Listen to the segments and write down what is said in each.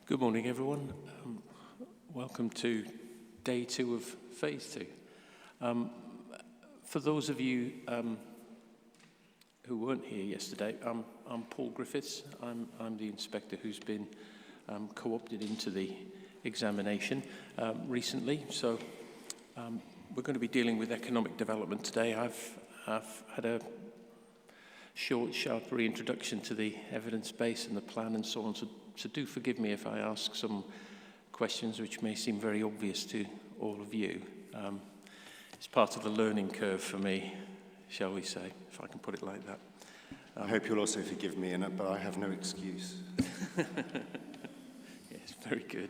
Good morning, everyone. Welcome to day 2 of phase 2. For those of you who weren't here yesterday, I'm Paul Griffiths. I'm the inspector who's been co-opted into the examination recently. So we're going to be dealing with economic development today. I've had a short, sharp reintroduction to the evidence base and the plan and so on. So do forgive me if I ask some questions which may seem very obvious to all of you. It's part of the learning curve for me, shall we say, if I can put it like that. I hope you'll also forgive me, but I have no excuse. Yes, very good.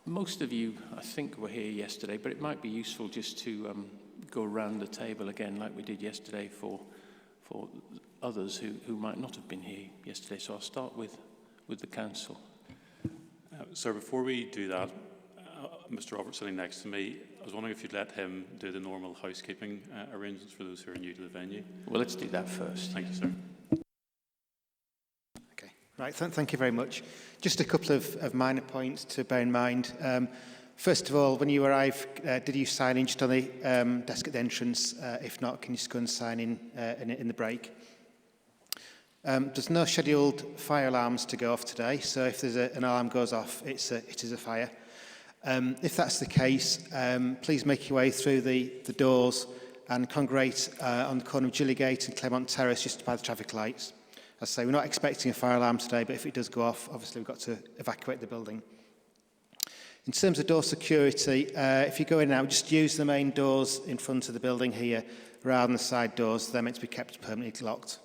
Most of you, I think, were here yesterday, but it might be useful just to go around the table again like we did yesterday for others who might not have been here yesterday. So I'll start with the council. Sir, before we do that, Mr. Roberts sitting next to me, I was wondering if you'd let him do the normal housekeeping arrangements for those who are new to the venue. Well, let's do that first. Thank you, sir. Okay, right, thank you very much. Just a couple of minor points to bear in mind. First of all, when you arrive, did you sign in just on the desk at the entrance? If not, can you just go and sign in the break? There's no scheduled fire alarms to go off today, so if there's an alarm goes off, it is a fire. If that's the case, please make your way through the doors and congregate on the corner of Gillygate and Claremont Terrace, just by the traffic lights. As I say, we're not expecting a fire alarm today, but if it does go off, obviously we've got to evacuate the building. In terms of door security, if you go in now, just use the main doors in front of the building here rather than the side doors. They're meant to be kept permanently locked.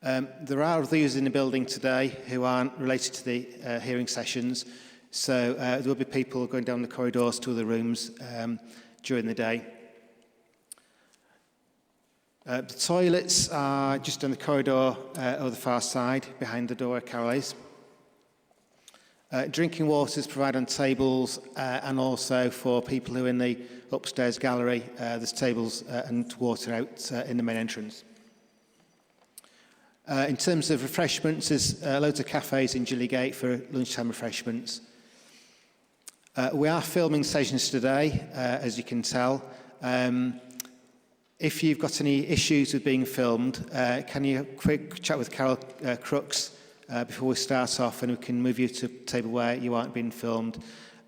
There are others in the building today who aren't related to the hearing sessions, so there will be people going down the corridors to other rooms during the day. The toilets are just on the corridor over the far side, behind the door where Carol is. Drinking water is provided on tables and also for people who are in the upstairs gallery. There's tables and water out in the main entrance. In terms of refreshments, there's loads of cafes in Gillygate for lunchtime refreshments. We are filming sessions today, as you can tell. If you've got any issues with being filmed, can you have a quick chat with Carol Crooks before we start off, and we can move you to a table where you aren't being filmed.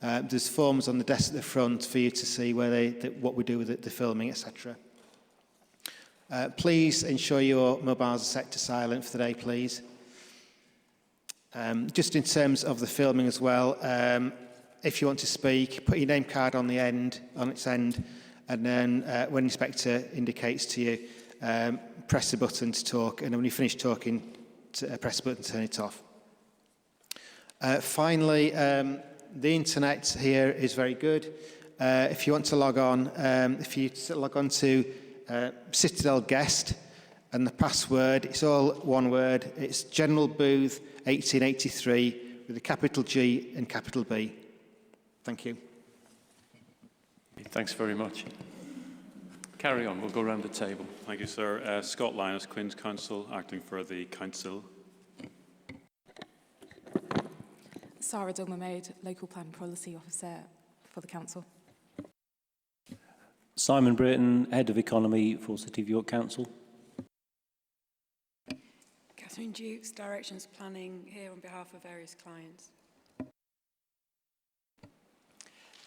There's forms on the desk at the front for you to see where what we do with the filming, etc. Please ensure your mobiles are set to silent for the day, please. Just in terms of the filming as well, if you want to speak, put your name card on its end, and then when the inspector indicates to you, press the button to talk, and then when you finish talking, press the button to turn it off. Finally, the internet here is very good. If you want to log on, if you log on to Citadel Guest, and the password, it's all one word, it's General Booth 1883 with a capital G and capital B. Thank you. Thanks very much. Carry on, we'll go around the table. Thank you, sir. Scott Lyons, Queen's Counsel, acting for the Council. Sarah Dugman-Maid, Local Plan Policy Officer for the Council. Simon Brayton, Head of Economy for City of York Council. Catherine Dukes, Directions Planning, here on behalf of various clients.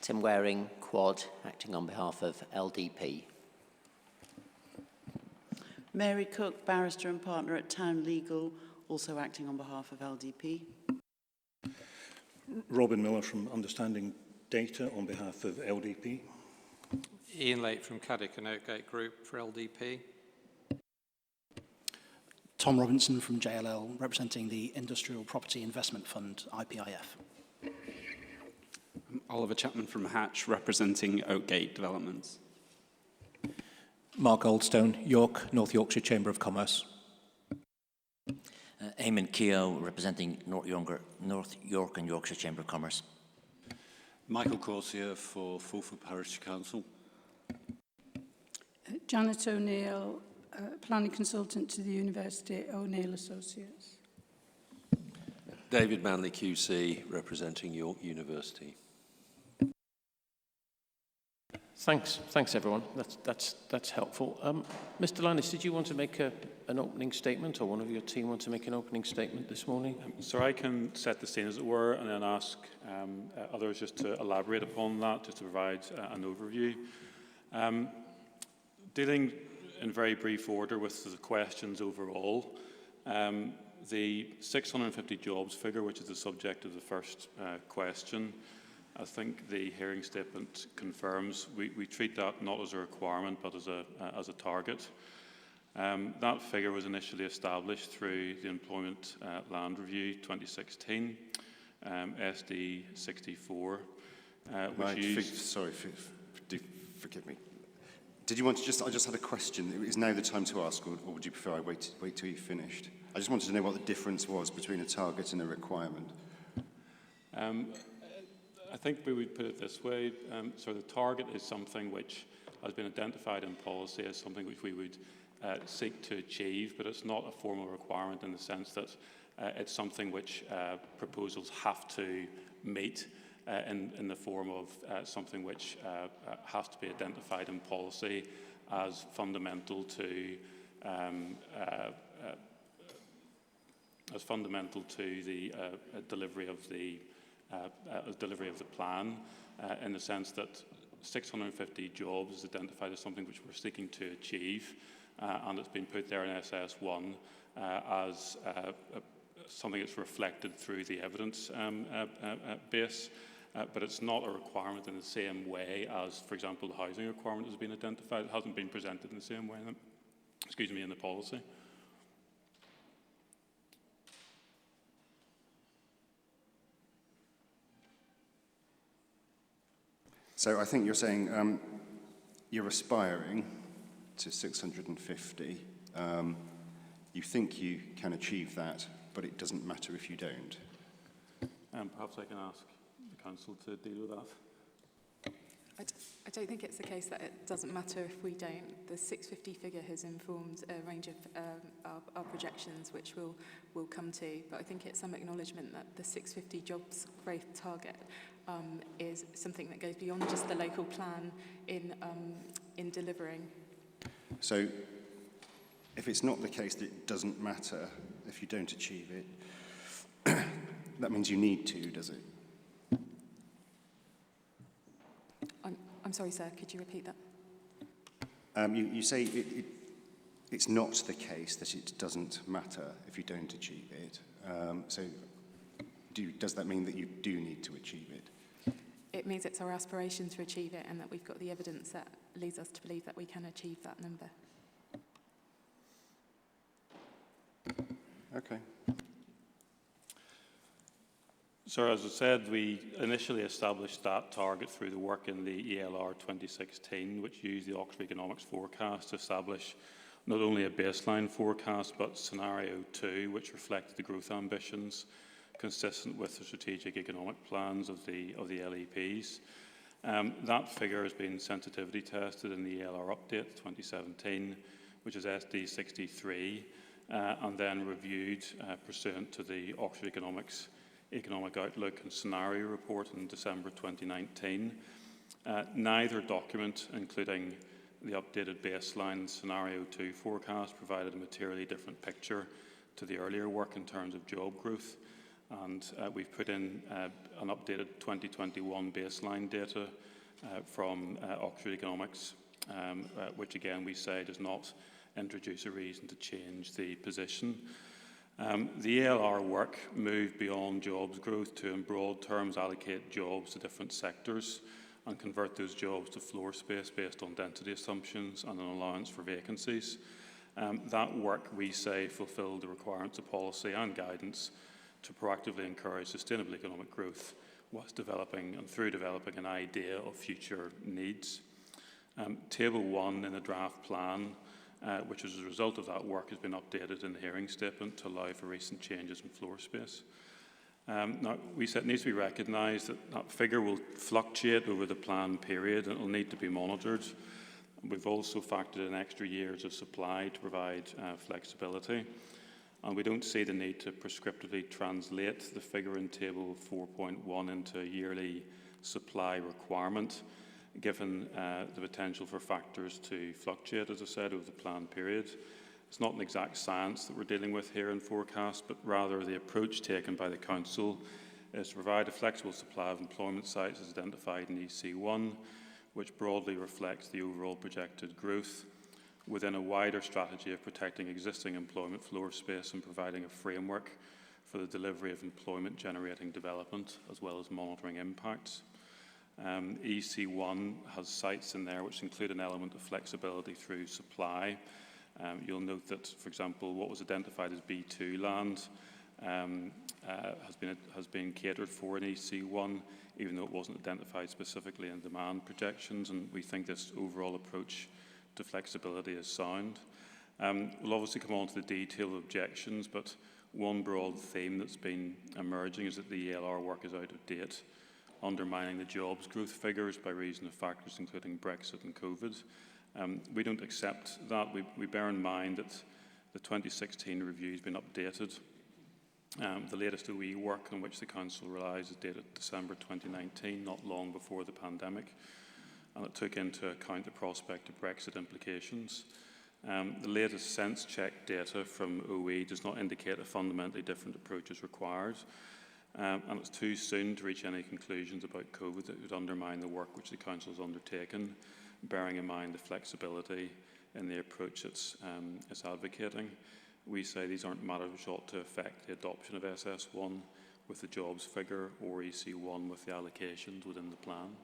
Tim Waring, Quad, acting on behalf of LDP. Mary Cook, Barrister and Partner at Town Legal, also acting on behalf of LDP. Robin Miller from Understanding Data on behalf of LDP. Ian Lake from Caddick and Oakgate Group for LDP. Tom Robinson from JLL, representing the Industrial Property Investment Fund, IPIF. Oliver Chapman from Hatch, representing Oakgate Developments. Mark Goldstone, York, North Yorkshire Chamber of Commerce. Eamon Keogh, representing North York and Yorkshire Chamber of Commerce. Michael Corsier for Fulford Parish Council. Janet O'Neill, planning consultant to the University O'Neill Associates. David Manley QC, representing York University. Thanks everyone. That's helpful. Mr. Landis, did you want to make an opening statement, or one of your team want to make an opening statement this morning? So I can set the scene, as it were, and then ask others just to elaborate upon that, just to provide an overview. Dealing in very brief order with the questions overall, the 650 jobs figure, which is the subject of the first question, I think the hearing statement confirms we treat that not as a requirement but as a target. That figure was initially established through the Employment Land Review 2016, SD 64. Sorry, forgive me. Did you want to I just had a question. Is now the time to ask, or would you prefer I wait till you finished? I just wanted to know what the difference was between a target and a requirement. I think we would put it this way. So the target is something which has been identified in policy as something which we would seek to achieve, but it's not a formal requirement in the sense that it's something which proposals have to meet in the form of something which has to be identified in policy as fundamental to the delivery of the plan, in the sense that 650 jobs is identified as something which we're seeking to achieve, and it's been put there in SS1 as something that's reflected through the evidence base, but it's not a requirement in the same way as, for example, the housing requirement has been identified. It hasn't been presented in the same way, in the policy. So I think you're saying you're aspiring to 650. You think you can achieve that, but it doesn't matter if you don't. Perhaps I can ask the Council to deal with that. I don't think it's the case that it doesn't matter if we don't. The 650 figure has informed a range of our projections, which we'll come to. But I think it's some acknowledgement that the 650 jobs growth target is something that goes beyond just the local plan in delivering. So if it's not the case that it doesn't matter if you don't achieve it, that means you need to, does it? I'm sorry, sir, could you repeat that? You say it's not the case that it doesn't matter if you don't achieve it. So does that mean that you do need to achieve it? It means it's our aspiration to achieve it, and that we've got the evidence that leads us to believe that we can achieve that number. Okay. So as I said, we initially established that target through the work in the ELR 2016, which used the Oxford Economics forecast to establish not only a baseline forecast, but scenario 2, which reflected the growth ambitions consistent with the strategic economic plans of the LEPs. That figure has been sensitivity tested in the ELR update 2017, which is SD 63, and then reviewed pursuant to the Oxford Economics Economic Outlook and Scenario Report in December 2019. Neither document, including the updated baseline Scenario 2 forecast, provided a materially different picture to the earlier work in terms of job growth. And we've put in an updated 2021 baseline data from Oxford Economics, which again we say does not introduce a reason to change the position. The ELR work moved beyond jobs growth to, in broad terms, allocate jobs to different sectors and convert those jobs to floor space based on density assumptions and an allowance for vacancies. That work, we say, fulfilled the requirements of policy and guidance to proactively encourage sustainable economic growth whilst developing an idea of future needs. Table 1 in the draft plan, which as a result of that work has been updated in the hearing statement to allow for recent changes in floor space. Now, we said it needs to be recognised that that figure will fluctuate over the plan period and it will need to be monitored. We've also factored in extra years of supply to provide flexibility. And we don't see the need to prescriptively translate the figure in Table 4.1 into a yearly supply requirement, given the potential for factors to fluctuate, as I said, over the planned period. It's not an exact science that we're dealing with here in forecast, but rather the approach taken by the Council is to provide a flexible supply of employment sites as identified in EC1, which broadly reflects the overall projected growth, within a wider strategy of protecting existing employment floor space and providing a framework for the delivery of employment-generating development, as well as monitoring impacts. EC1 has sites in there which include an element of flexibility through supply. You'll note that, for example, what was identified as B2 land has been catered for in EC1, even though it wasn't identified specifically in demand projections, and we think this overall approach to flexibility is sound. We'll obviously come on to the detail of objections, but one broad theme that's been emerging is that the ELR work is out of date, undermining the jobs growth figures by reason of factors including Brexit and COVID. We don't accept that. We bear in mind that the 2016 review has been updated. The latest OE work on which the Council relies is dated December 2019, not long before the pandemic, and it took into account the prospect of Brexit implications. The latest sense check data from OE does not indicate a fundamentally different approach is required, and it's too soon to reach any conclusions about COVID that would undermine the work which the Council has undertaken, bearing in mind the flexibility in the approach it's advocating. We say these aren't matters which ought to affect the adoption of SS1 with the jobs figure or EC1 with the allocations within the plan.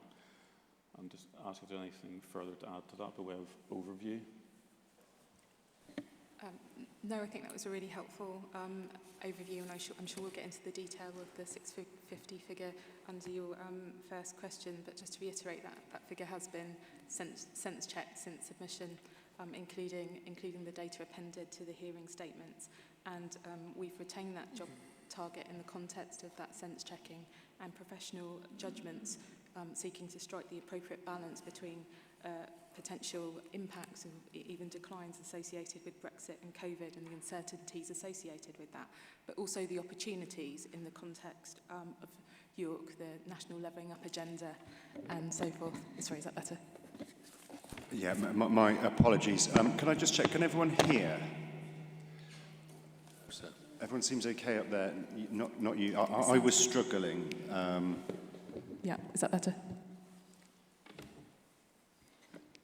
I'm just asking if there's anything further to add to that by way of overview. No, I think that was a really helpful overview, and I'm sure we'll get into the detail of the 650 figure under your first question, but just to reiterate that figure has been sense checked since submission, including the data appended to the hearing statements, and we've retained that job target in the context of that sense checking and professional judgments, seeking to strike the appropriate balance between potential impacts and even declines associated with Brexit and COVID and the uncertainties associated with that, but also the opportunities in the context of York, the national levelling up agenda and so forth. Sorry, is that better? Yeah, my apologies. Can I just check, can everyone hear? Everyone seems okay up there, not you. I was struggling. Yeah, is that better?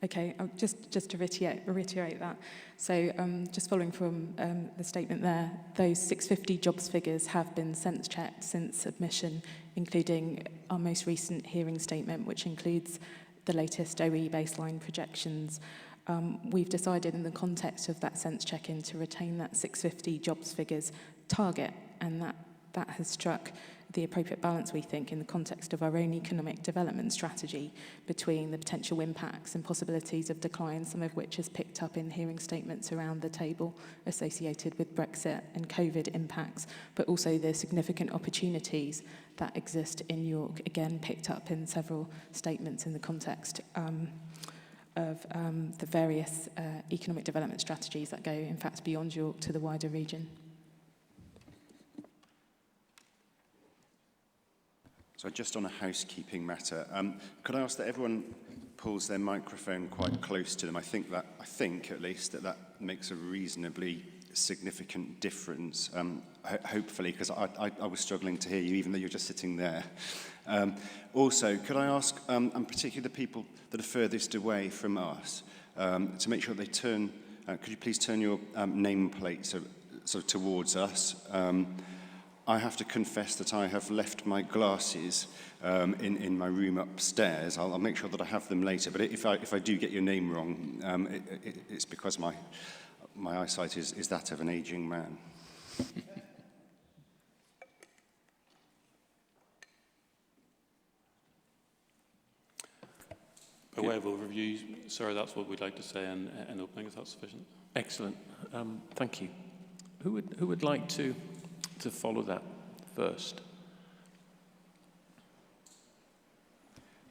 Okay, just to reiterate that. So just following from the statement there, those 650 jobs figures have been sense checked since submission, including our most recent hearing statement, which includes the latest OE baseline projections. We've decided in the context of that sense check-in to retain that 650 jobs figures target, and that has struck the appropriate balance, we think, in the context of our own economic development strategy between the potential impacts and possibilities of decline, some of which is picked up in hearing statements around the table associated with Brexit and COVID impacts, but also the significant opportunities that exist in York, again picked up in several statements in the context of the various economic development strategies that go, in fact, beyond York to the wider region. So just on a housekeeping matter, could I ask that everyone pulls their microphone quite close to them? I think at least that makes a reasonably significant difference, hopefully, because I was struggling to hear you, even though you're just sitting there. Also, could I ask, and particularly the people that are furthest away from us, to make sure they turn, could you please turn your nameplate so towards us? I have to confess that I have left my glasses in my room upstairs. I'll make sure that I have them later. But if I do get your name wrong, it's because my eyesight is that of an aging man. By way of overview, sir, that's what we'd like to say in opening. Is that sufficient? Excellent. Thank you. Who would like to follow that first?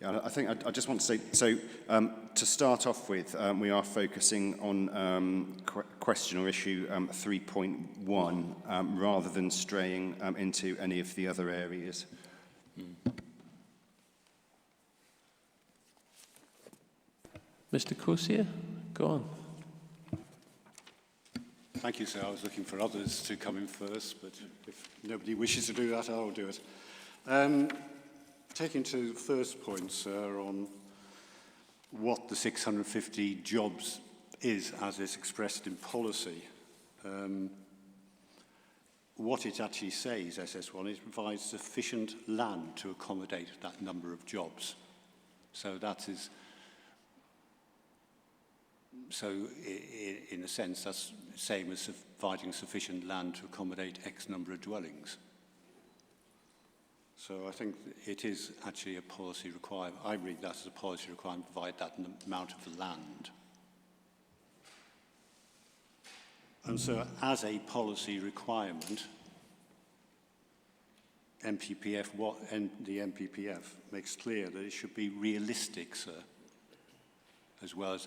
Yeah, I just want to say, so to start off with, we are focusing on question or issue 3.1 rather than straying into any of the other areas. Mr. Corsier, go on. Thank you, sir. I was looking for others to come in first, but if nobody wishes to do that, I'll do it. Taking to the first point, sir, on what the 650 jobs is as it's expressed in policy, what it actually says, SS1, is provides sufficient land to accommodate that number of jobs. So that is, so in a sense, that's the same as providing sufficient land to accommodate X number of dwellings. So I think it is actually a policy requirement. I read that as a policy requirement to provide that amount of land. And so as a policy requirement, MPPF, and the MPPF makes clear that it should be realistic, sir, as well as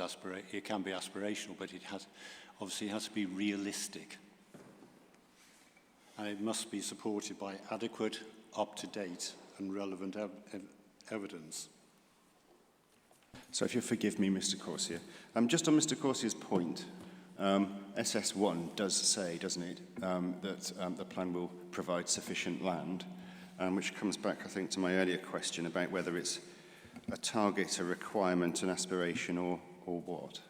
it can be aspirational, but it obviously has to be realistic. And it must be supported by adequate, up-to-date and relevant evidence. So if you'll forgive me, Mr. Corsier, just on Mr. Corsier's point, SS1 does say, doesn't it, that the plan will provide sufficient land, which comes back, I think, to my earlier question about whether it's a target, a requirement, an aspiration, or what?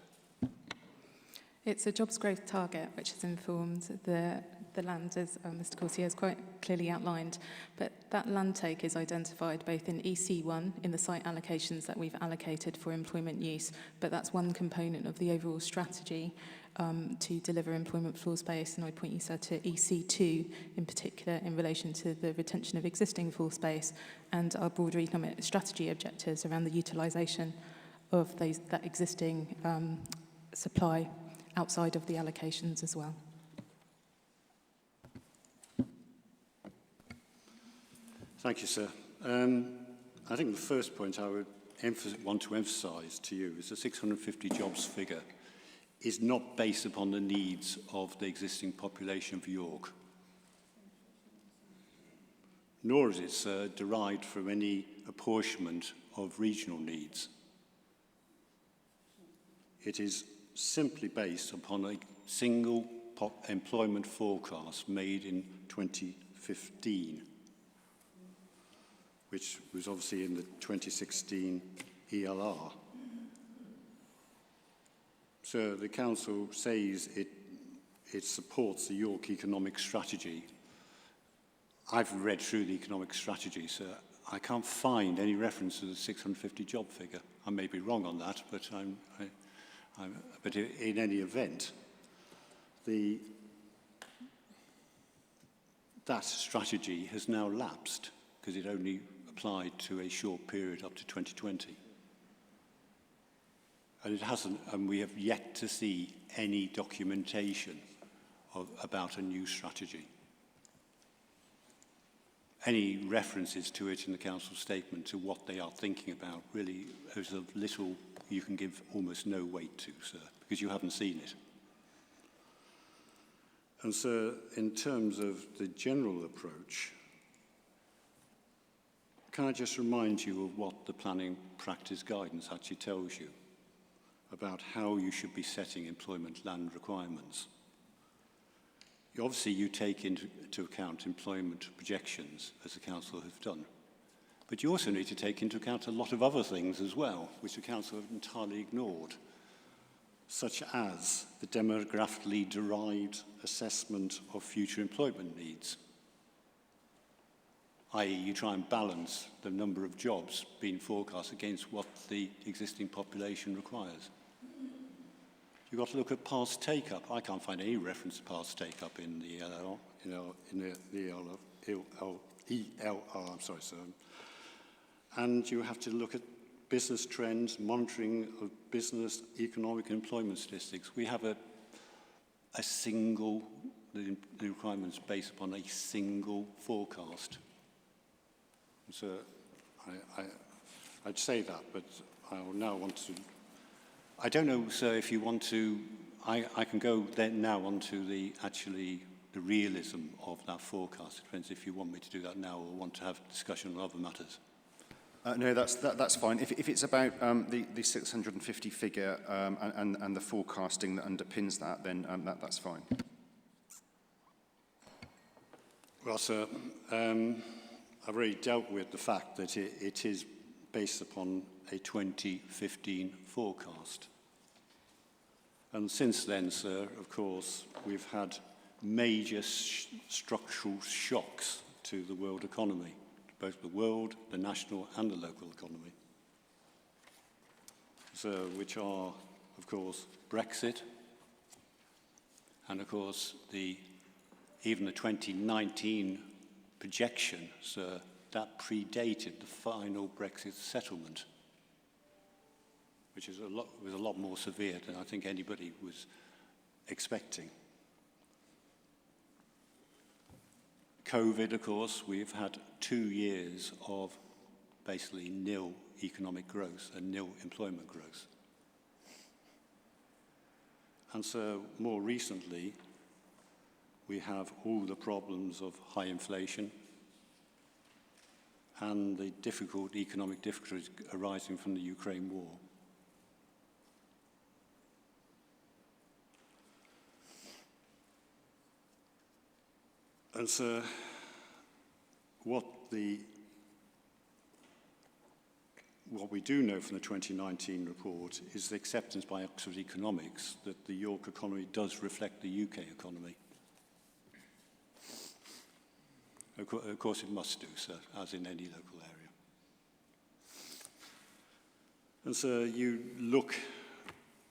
It's a jobs growth target, which has informed the land, as Mr. Corsier has quite clearly outlined. But that land take is identified both in EC1, in the site allocations that we've allocated for employment use, but that's one component of the overall strategy to deliver employment floor space. And I'd point you, sir, to EC2 in particular in relation to the retention of existing floor space and our broader economic strategy objectives around the utilisation of that existing supply outside of the allocations as well. Thank you, sir. I think the first point I would want to emphasise to you is the 650 jobs figure is not based upon the needs of the existing population of York, nor is it derived from any apportionment of regional needs. It is simply based upon a single employment forecast made in 2015, which was obviously in the 2016 ELR. So the Council says it supports the York economic strategy. I've read through the economic strategy, so I can't find any reference to the 650 job figure. I may be wrong on that, but but in any event, that strategy has now lapsed because it only applied to a short period up to 2020. And it hasn't, and we have yet to see any documentation about a new strategy. Any references to it in the Council statement to what they are thinking about really is of little you can give almost no weight to, sir, because you haven't seen it. And so, in terms of the general approach, can I just remind you of what the planning practice guidance actually tells you about how you should be setting employment land requirements? Obviously, you take into account employment projections, as the Council have done. But you also need to take into account a lot of other things as well, which the Council have entirely ignored, such as the demographically derived assessment of future employment needs, i.e. you try and balance the number of jobs being forecast against what the existing population requires. You've got to look at past take-up. I can't find any reference to past take-up in the ELR, I'm sorry, sir. And you have to look at business trends, monitoring of business, economic and employment statistics. We have the requirements based upon a single forecast. So I I'd say that, but I now want to... I don't know, sir, if you want to... I can go then now on to the realism of that forecast. It depends if you want me to do that now or want to have a discussion on other matters. No, that's fine. If it's about the 650 figure and the forecasting that underpins that, then that's fine. Well, sir, I've already dealt with the fact that it is based upon a 2015 forecast. And since then, sir, of course, we've had major structural shocks to the world economy, both the world, the national and the local economy. So, which are, of course, Brexit, and of course, even the 2019 projection, sir, that predated the final Brexit settlement, which is was a lot more severe than I think anybody was expecting. COVID, of course, we've had 2 years of basically nil economic growth and nil employment growth. And so more recently, we have all the problems of high inflation and the economic difficulties arising from the Ukraine war. And so what we do know from the 2019 report is the acceptance by Oxford Economics that the York economy does reflect the UK economy. Of course it must do, sir, as in any local area. And so you look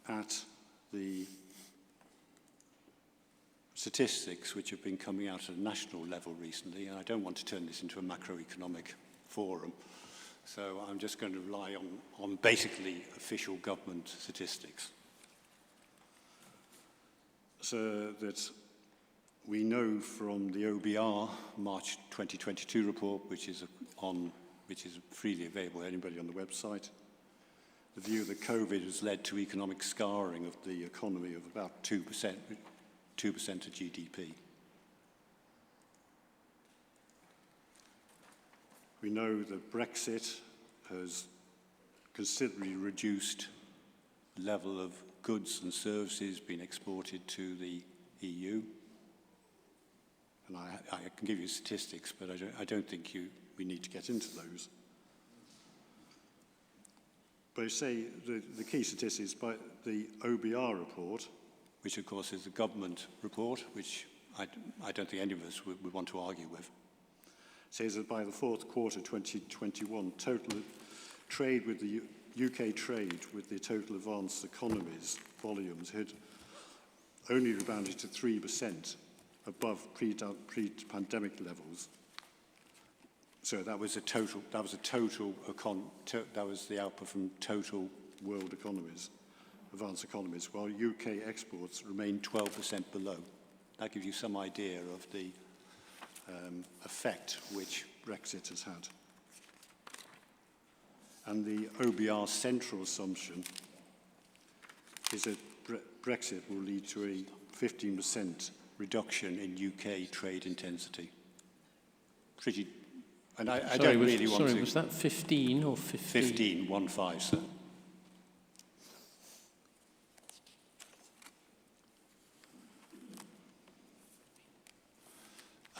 at the statistics which have been coming out at a national level recently, and I don't want to turn this into a macroeconomic forum, so I'm just going to rely on basically official government statistics. So that we know from the OBR March 2022 report, which is freely available to anybody on the website, the view that COVID has led to economic scarring of the economy of about 2% of GDP. We know that Brexit has considerably reduced the level of goods and services being exported to the EU. And I can give you statistics, but I don't think we need to get into those. But I say the key statistics by the OBR report, which of course is the government report, which I don't think any of us would want to argue with, says that by the fourth quarter 2021, total trade with the UK trade with the total advanced economies volumes had only rebounded to 3% above pre-pandemic levels. So that was the output from total world economies, advanced economies, while UK exports remained 12% below. That gives you some idea of the effect which Brexit has had. And the OBR central assumption is that Brexit will lead to a 15% reduction in UK trade intensity. And I don't really want to... Sorry, was that 15 or 15? 15, 1-5, sir.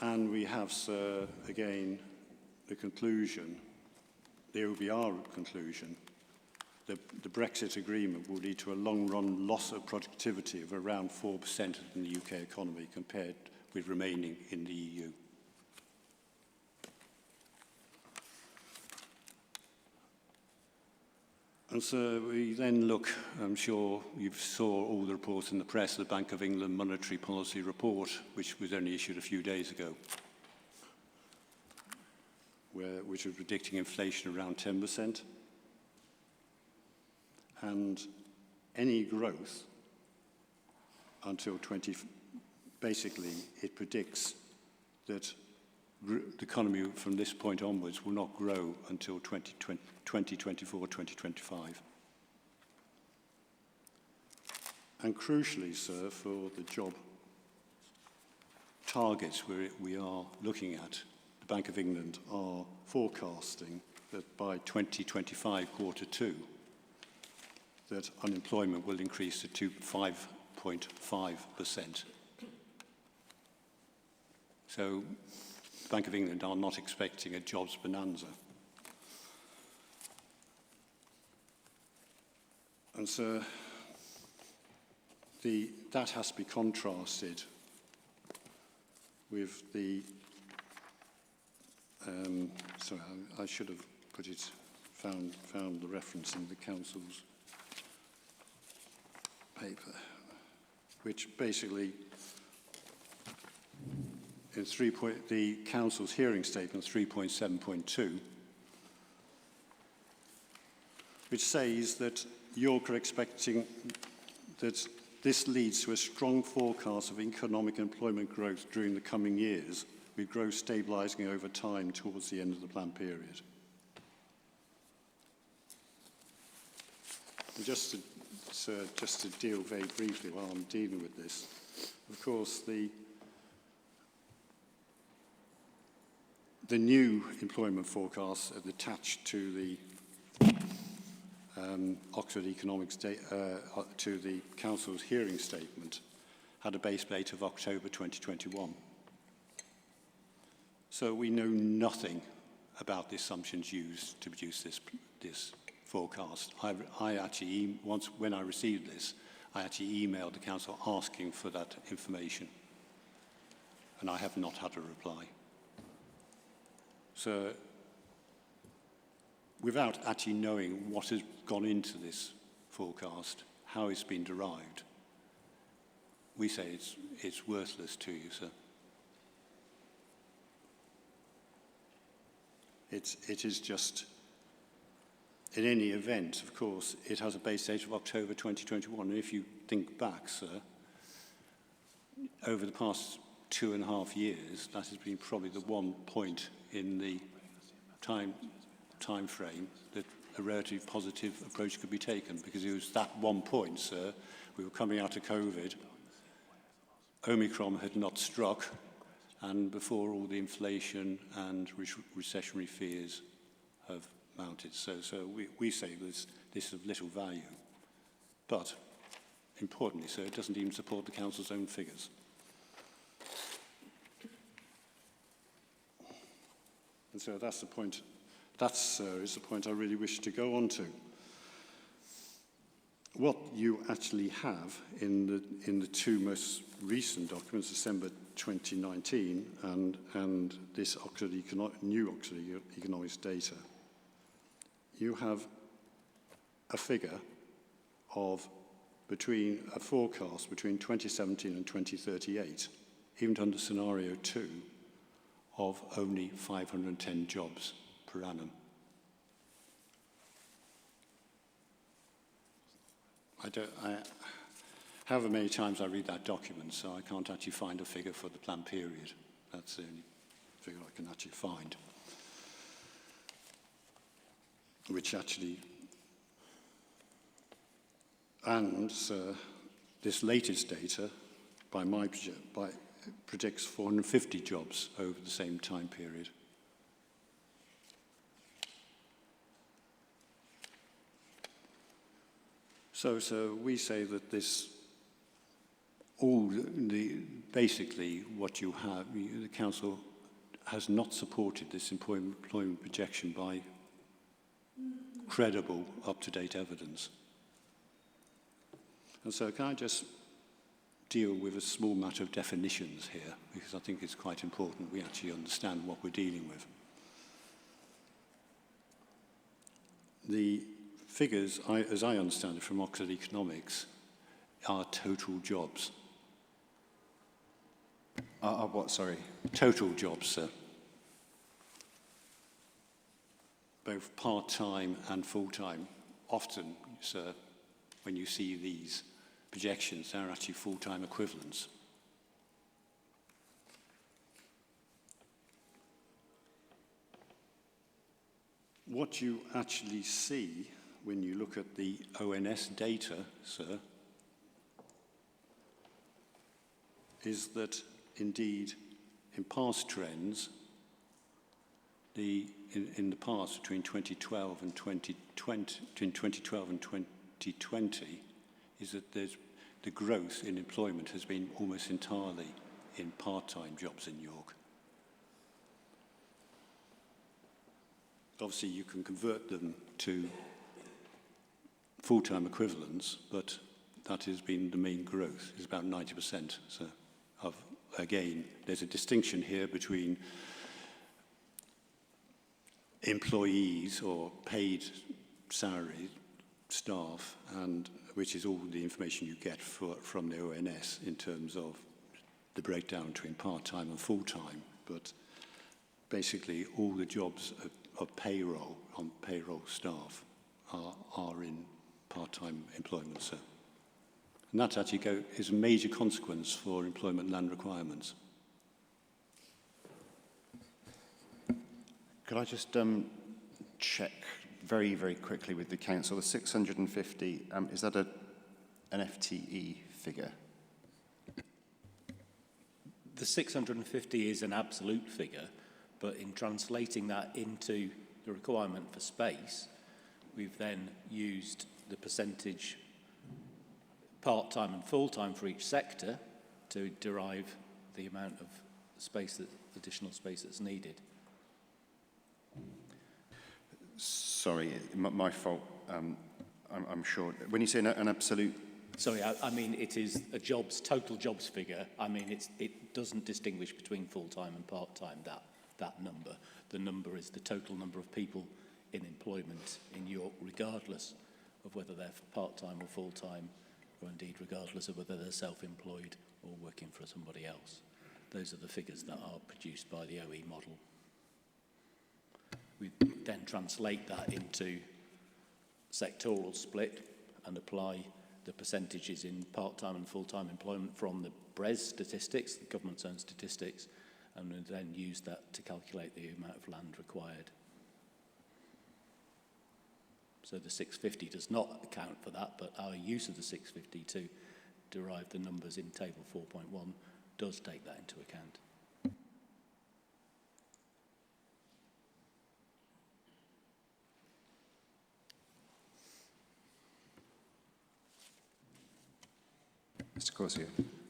And we have, sir, again, the conclusion, the OBR conclusion, that the Brexit agreement will lead to a long-run loss of productivity of around 4% in the UK economy compared with remaining in the EU. And so we then look, I'm sure you saw all the reports in the press, the Bank of England Monetary Policy Report, which was only issued a few days ago, which was predicting inflation around 10%. And any growth until basically it predicts that the economy from this point onwards will not grow until 2024, 2025. And crucially, sir, for the job targets we are looking at, the Bank of England are forecasting that by 2025, quarter two, that unemployment will increase to 5.5%. So the Bank of England are not expecting a jobs bonanza. And so that has to be contrasted with the, sorry, I should have put it, found the reference in the Council's paper, which basically, in the Council's hearing statement 3.7.2, which says that York are expecting that this leads to a strong forecast of economic employment growth during the coming years, with growth stabilising over time towards the end of the plan period. And just to deal very briefly while I'm dealing with this, of course, the new employment forecast attached to the Oxford Economics to the Council's hearing statement had a base date of October 2021. So we know nothing about the assumptions used to produce this forecast. I actually, when I received this, I actually emailed the Council asking for that information, and I have not had a reply. So without actually knowing what has gone into this forecast, how it's been derived, we say it's worthless to you, sir. It is just, in any event, of course, it has a base date of October 2021. And if you think back, sir, over the past 2.5 years, that has been probably the one point in the time frame that a relatively positive approach could be taken, because it was that one point, sir, we were coming out of COVID, Omicron had not struck, and before all the inflation and recessionary fears have mounted. So we say this is of little value. But, importantly, sir, it doesn't even support the Council's own figures. And so that's the point. That, sir, is the point I really wish to go on to. What you actually have in the two most recent documents, December 2019 and this new Oxford Economics data, you have a figure of a forecast between 2017 and 2038, even under scenario 2, of only 510 jobs per annum. However many times I read that document, so I can't actually find a figure for the planned period. That's the only figure I can actually find, which actually, and this latest data predicts 450 jobs over the same time period. So we say that basically what you have, the Council has not supported this employment projection by credible, up-to-date evidence. And so can I just deal with a small matter of definitions here, because I think it's quite important we actually understand what we're dealing with. The figures, as I understand it from Oxford Economics, are total jobs. What, sorry? Total jobs, sir. Both part-time and full-time. Often, sir, when you see these projections, they're actually full-time equivalents. what you actually see when you look at the ONS data, sir, is that indeed in past trends, in the past between 2012 and 2020, is that the growth in employment has been almost entirely in part-time jobs in York. Obviously, you can convert them to full-time equivalents, but that has been the main growth, is about 90%. So, again, there's a distinction here between employees or paid salaried staff, and which is all the information you get from the ONS in terms of the breakdown between part-time and full-time. But basically, all the jobs of payroll, on payroll staff, are in part-time employment, sir. And that actually is a major consequence for employment land requirements. Could I just check very, very quickly with the council? The 650, is that an FTE figure? The 650 is an absolute figure, but in translating that into the requirement for space, we've then used the percentage part-time and full-time for each sector to derive the amount of space, additional space that's needed. Sorry, my fault. I'm sure. When you say an absolute... Sorry, I mean it is a total jobs figure. I mean it doesn't distinguish between full-time and part-time, that number. The number is the total number of people in employment in York, regardless of whether they're part-time or full-time, or indeed regardless of whether they're self-employed or working for somebody else. Those are the figures that are produced by the OE model. We then translate that into sectoral split and apply the percentages in part-time and full-time employment from the BRES statistics, the government's own statistics, and then use that to calculate the amount of land required. So the 650 does not account for that, but our use of the 650 to derive the numbers in table 4.1 does take that into account. Mr. Corsier.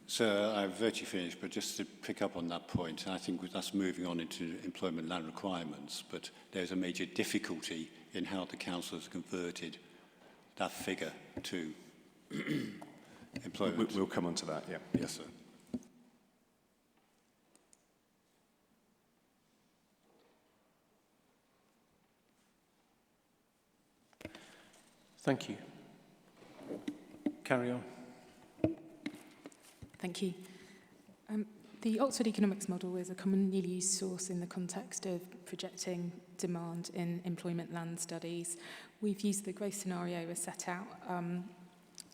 Sir, I've virtually finished, but just to pick up on that point, I think that's moving on into employment land requirements, but there's a major difficulty in how the council has converted that figure to employment. We'll come on to that, yeah. Yes, sir. Thank you. Carry on. Thank you. The Oxford Economics model is a commonly used source in the context of projecting demand in employment land studies. We've used the growth scenario as set out, and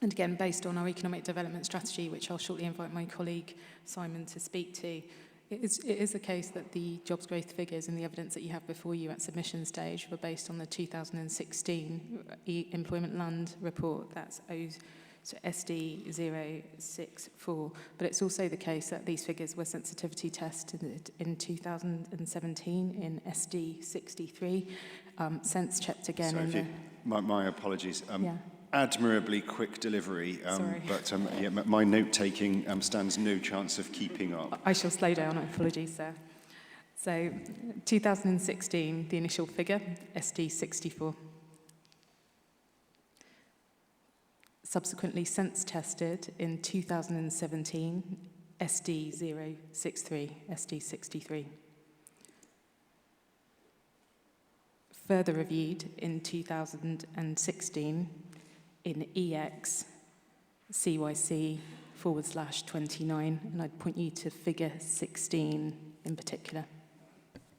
again, based on our economic development strategy, which I'll shortly invite my colleague Simon to speak to. It is the case that the jobs growth figures and the evidence that you have before you at submission stage were based on the 2016 employment land report. That's So SD 064, but it's also the case that these figures were sensitivity tested in 2017 in SD 63, sense checked again. So my apologies. Yeah. Admirably quick delivery, but yeah, my note-taking stands no chance of keeping up. I shall slow down, apologies, sir. So 2016, the initial figure, SD 64. Subsequently sense tested in 2017, SD 063, SD 63. Further reviewed in 2016 in EX CYC /29, and I'd point you to figure 16 in particular.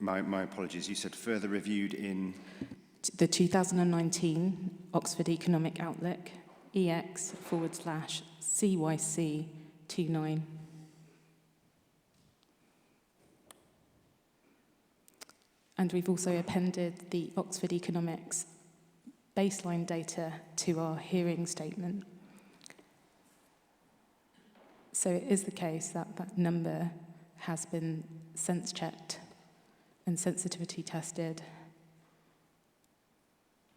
My apologies, you said further reviewed in? The 2019 Oxford Economic Outlook, EX /CYC 29. And we've also appended the Oxford Economics baseline data to our hearing statement. So it is the case that that number has been sense-checked and sensitivity tested,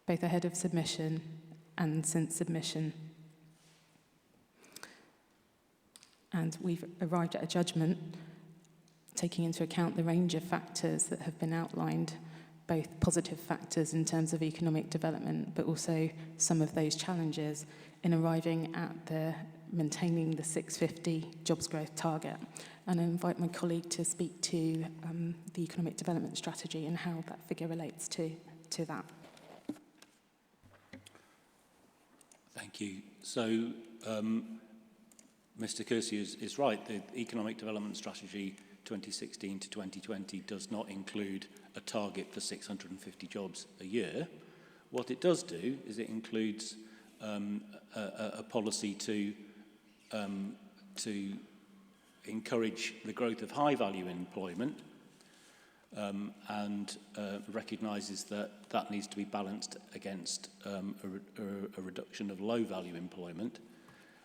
both ahead of submission and since submission. And we've arrived at a judgment taking into account the range of factors that have been outlined, both positive factors in terms of economic development, but also some of those challenges in arriving at the maintaining the 650 jobs growth target. And I invite my colleague to speak to the economic development strategy and how that figure relates to that. Thank you. So, Mr. Kersey is right. The economic development strategy 2016 to 2020 does not include a target for 650 jobs a year. What it does do is it includes a policy to encourage the growth of high-value employment and recognises that that needs to be balanced against a reduction of low-value employment.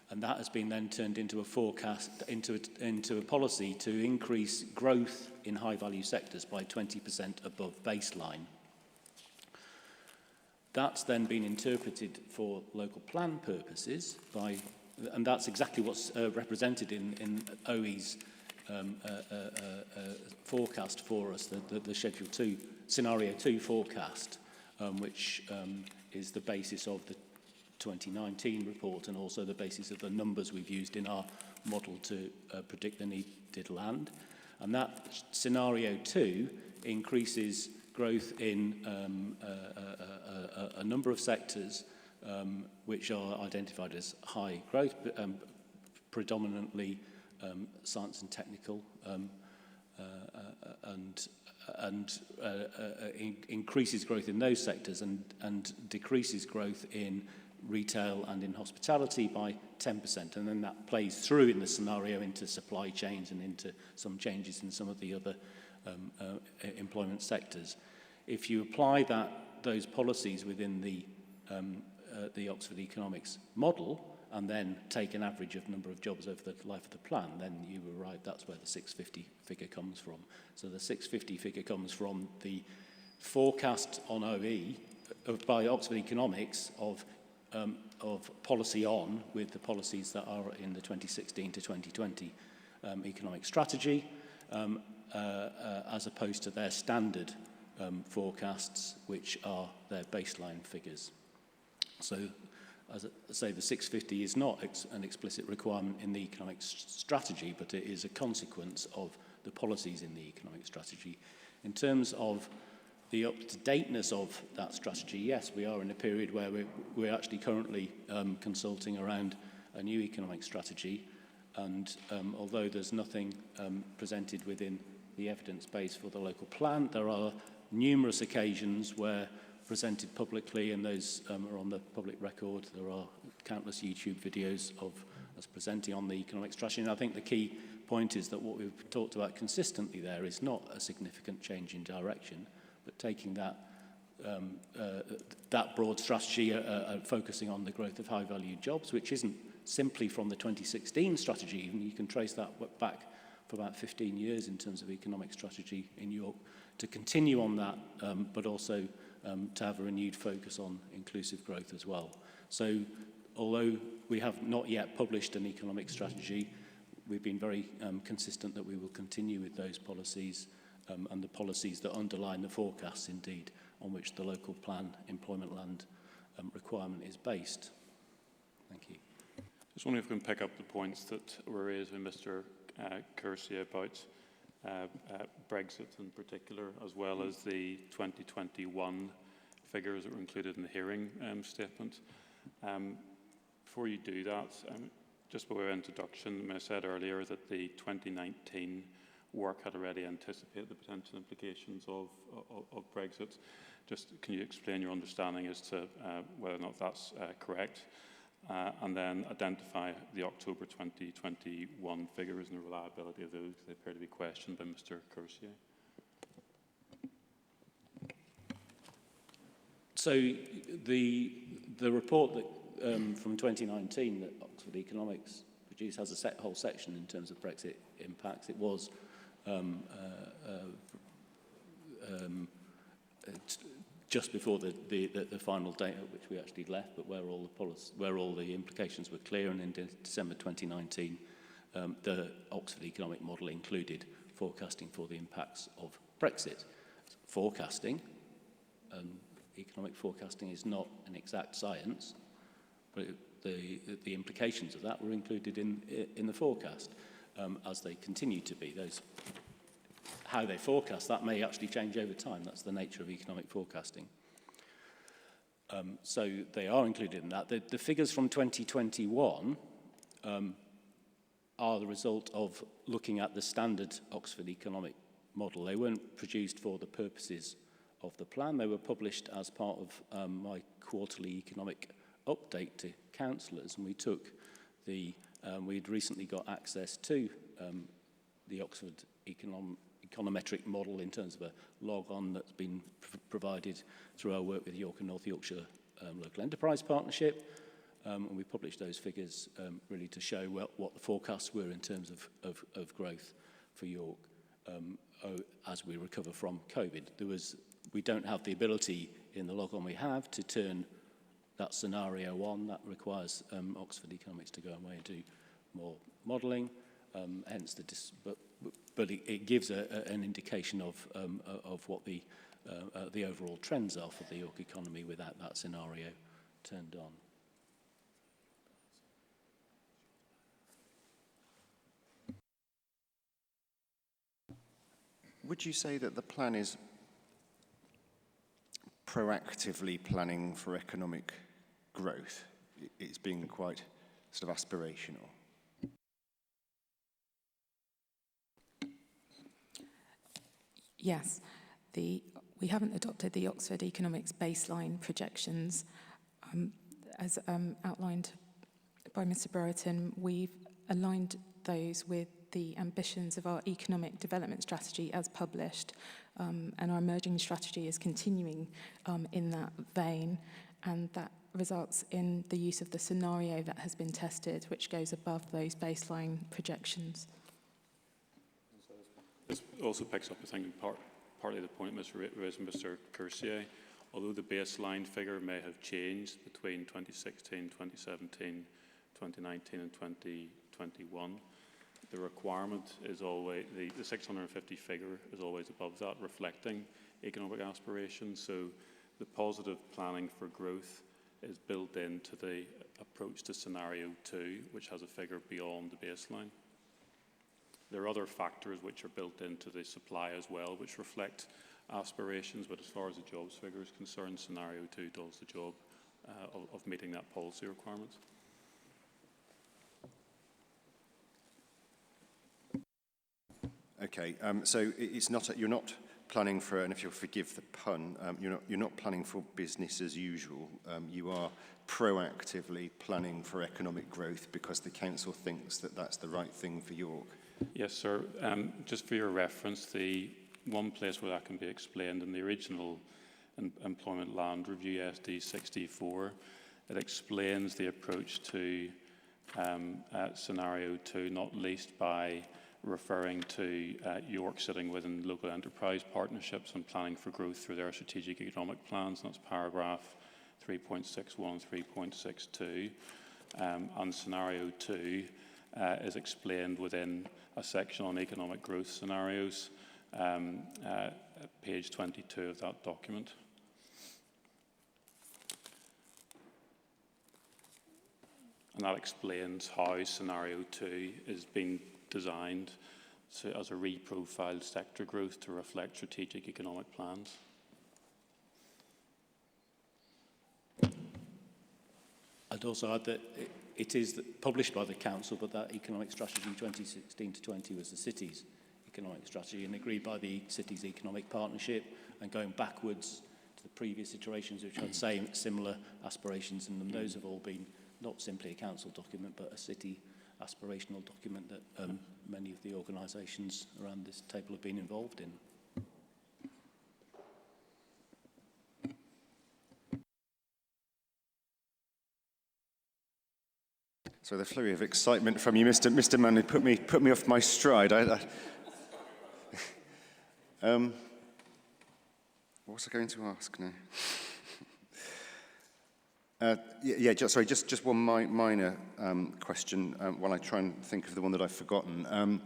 And that has been then turned into a forecast, into a policy to increase growth in high-value sectors by 20% above baseline. That's then been interpreted for local plan purposes by, and that's exactly what's represented in OE's forecast for us, the Schedule 2, Scenario 2 forecast, which is the basis of the 2019 report and also the basis of the numbers we've used in our model to predict the needed land. And that Scenario 2 increases growth in a number of sectors which are identified as high growth, predominantly science and technical, and increases growth in those sectors and decreases growth in retail and in hospitality by 10%. And then that plays through in the scenario into supply chains and into some changes in some of the other employment sectors. If you apply those policies within the Oxford Economics model and then take an average of number of jobs over the life of the plan, then you arrive, that's where the 650 figure comes from. So the 650 figure comes from the forecast on OE by Oxford Economics of policy on with the policies that are in the 2016 to 2020 economic strategy, as opposed to their standard forecasts, which are their baseline figures. So, as I say, the 650 is not an explicit requirement in the economic strategy, but it is a consequence of the policies in the economic strategy. In terms of the up-to-dateness of that strategy, yes, we are in a period where we're actually currently consulting around a new economic strategy, and although there's nothing presented within the evidence base for the local plan, there are numerous occasions where presented publicly, and those are on the public record. There are countless YouTube videos of us presenting on the economic strategy, and I think the key point is that what we've talked about consistently there is not a significant change in direction, but taking that broad strategy, focusing on the growth of high-value jobs, which isn't simply from the 2016 strategy. Even you can trace that back for about 15 years in terms of economic strategy in York, to continue on that, but also to have a renewed focus on inclusive growth as well. So although we have not yet published an economic strategy, we've been very consistent that we will continue with those policies and the policies that underline the forecasts, indeed, on which the local plan employment land requirement is based. Thank you. Just wondering if we can pick up the points that were raised by Mr. Kersey about Brexit in particular, as well as the 2021 figures that were included in the hearing statement. Before you do that, just by way of introduction, I said earlier that the 2019 work had already anticipated the potential implications of Brexit. Just can you explain your understanding as to whether or not that's correct? And then identify the October 2021 figures and the reliability of those. They appear to be questioned by Mr. Kersey. So the report that from 2019 that Oxford Economics produced has a whole section in terms of Brexit impacts. It was just before the final date at which we actually left, but where all the implications were clear, and in December 2019, the Oxford Economic Model included forecasting for the impacts of Brexit. Forecasting, economic forecasting is not an exact science, but the implications of that were included in the forecast, as they continue to be. How they forecast, that may actually change over time. That's the nature of economic forecasting. So they are included in that. The figures from 2021 are the result of looking at the standard Oxford Economic Model. They weren't produced for the purposes of the plan. They were published as part of my quarterly economic update to councillors, and we took we'd recently got access to the Oxford econometric model in terms of a log-on that's been provided through our work with York and North Yorkshire Local Enterprise Partnership, and we published those figures really to show what the forecasts were in terms of growth for York as we recover from COVID. We don't have the ability in the log-on we have to turn that scenario on. That requires Oxford Economics to go away and do more modelling. Hence but it gives an indication of what the overall trends are for the York economy without that scenario turned on. Would you say that the plan is proactively planning for economic growth? It's being quite sort of aspirational. Yes, we haven't adopted the Oxford Economics baseline projections. As outlined by Mr. Brereton, we've aligned those with the ambitions of our economic development strategy as published, and our emerging strategy is continuing in that vein, and that results in the use of the scenario that has been tested, which goes above those baseline projections. This also picks up, I think, partly the point raised by Mr. Cursier. Although the baseline figure may have changed between 2016, 2017, 2019 and 2021, the requirement is always, the 650 figure is always above that, reflecting economic aspirations. So the positive planning for growth is built into the approach to scenario 2, which has a figure beyond the baseline. There are other factors which are built into the supply as well, which reflect aspirations, but as far as the jobs figure is concerned, scenario 2 does the job of meeting that policy requirement. Okay, so it's not you're not planning for, and if you'll forgive the pun, you're not planning for business as usual. You are proactively planning for economic growth because the council thinks that that's the right thing for York. Yes, sir. Just for your reference, the one place where that can be explained in the original Employment Land Review, SD 64, it explains the approach to scenario 2, not least by referring to York sitting within local enterprise partnerships and planning for growth through their strategic economic plans. And that's paragraph 3.61, 3.62. And scenario 2 is explained within a section on economic growth scenarios, at page 22 of that document. And that explains how scenario 2 is being designed as a reprofiled sector growth to reflect strategic economic plans. I'd also add that it is published by the council, but that economic strategy 2016 to 20 was the city's economic strategy and agreed by the city's economic partnership, and going backwards to the previous iterations which had similar aspirations in them. Those have all been not simply a council document, but a city aspirational document that many of the organisations around this table have been involved in. So the flurry of excitement from you, Mr. Manley, put me off my stride. What was I going to ask now? Just one minor question while I try and think of the one that I've forgotten.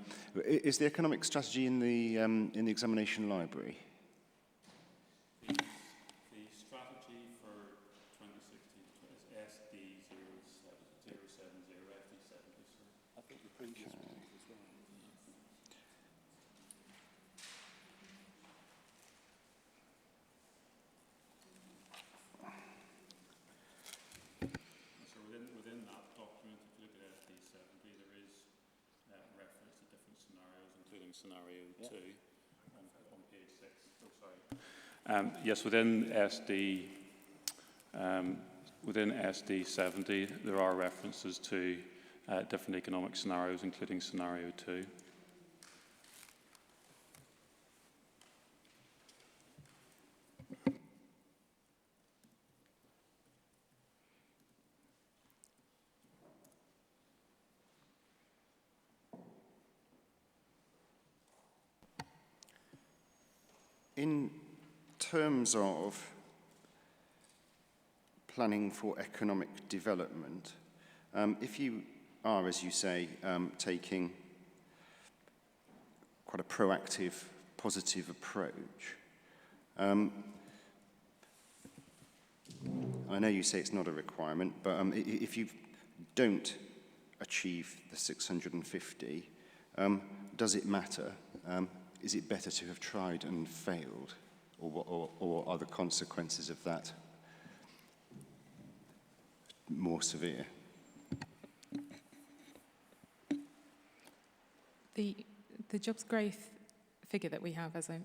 Is the economic strategy in the examination library? The strategy for 2016 is SD070, SD70. I think the previous one as well. So within that document, if you look at SD70, there is reference to different scenarios, including scenario 2 on page 6. Oh, sorry. Yes, within SD70, there are references to different economic scenarios, including scenario 2. In terms of planning for economic development, if you are, as you say, taking quite a proactive, positive approach, I know you say it's not a requirement, but if you don't achieve the 650, does it matter? Is it better to have tried and failed, or are the consequences of that more severe? The jobs growth figure that we have, as I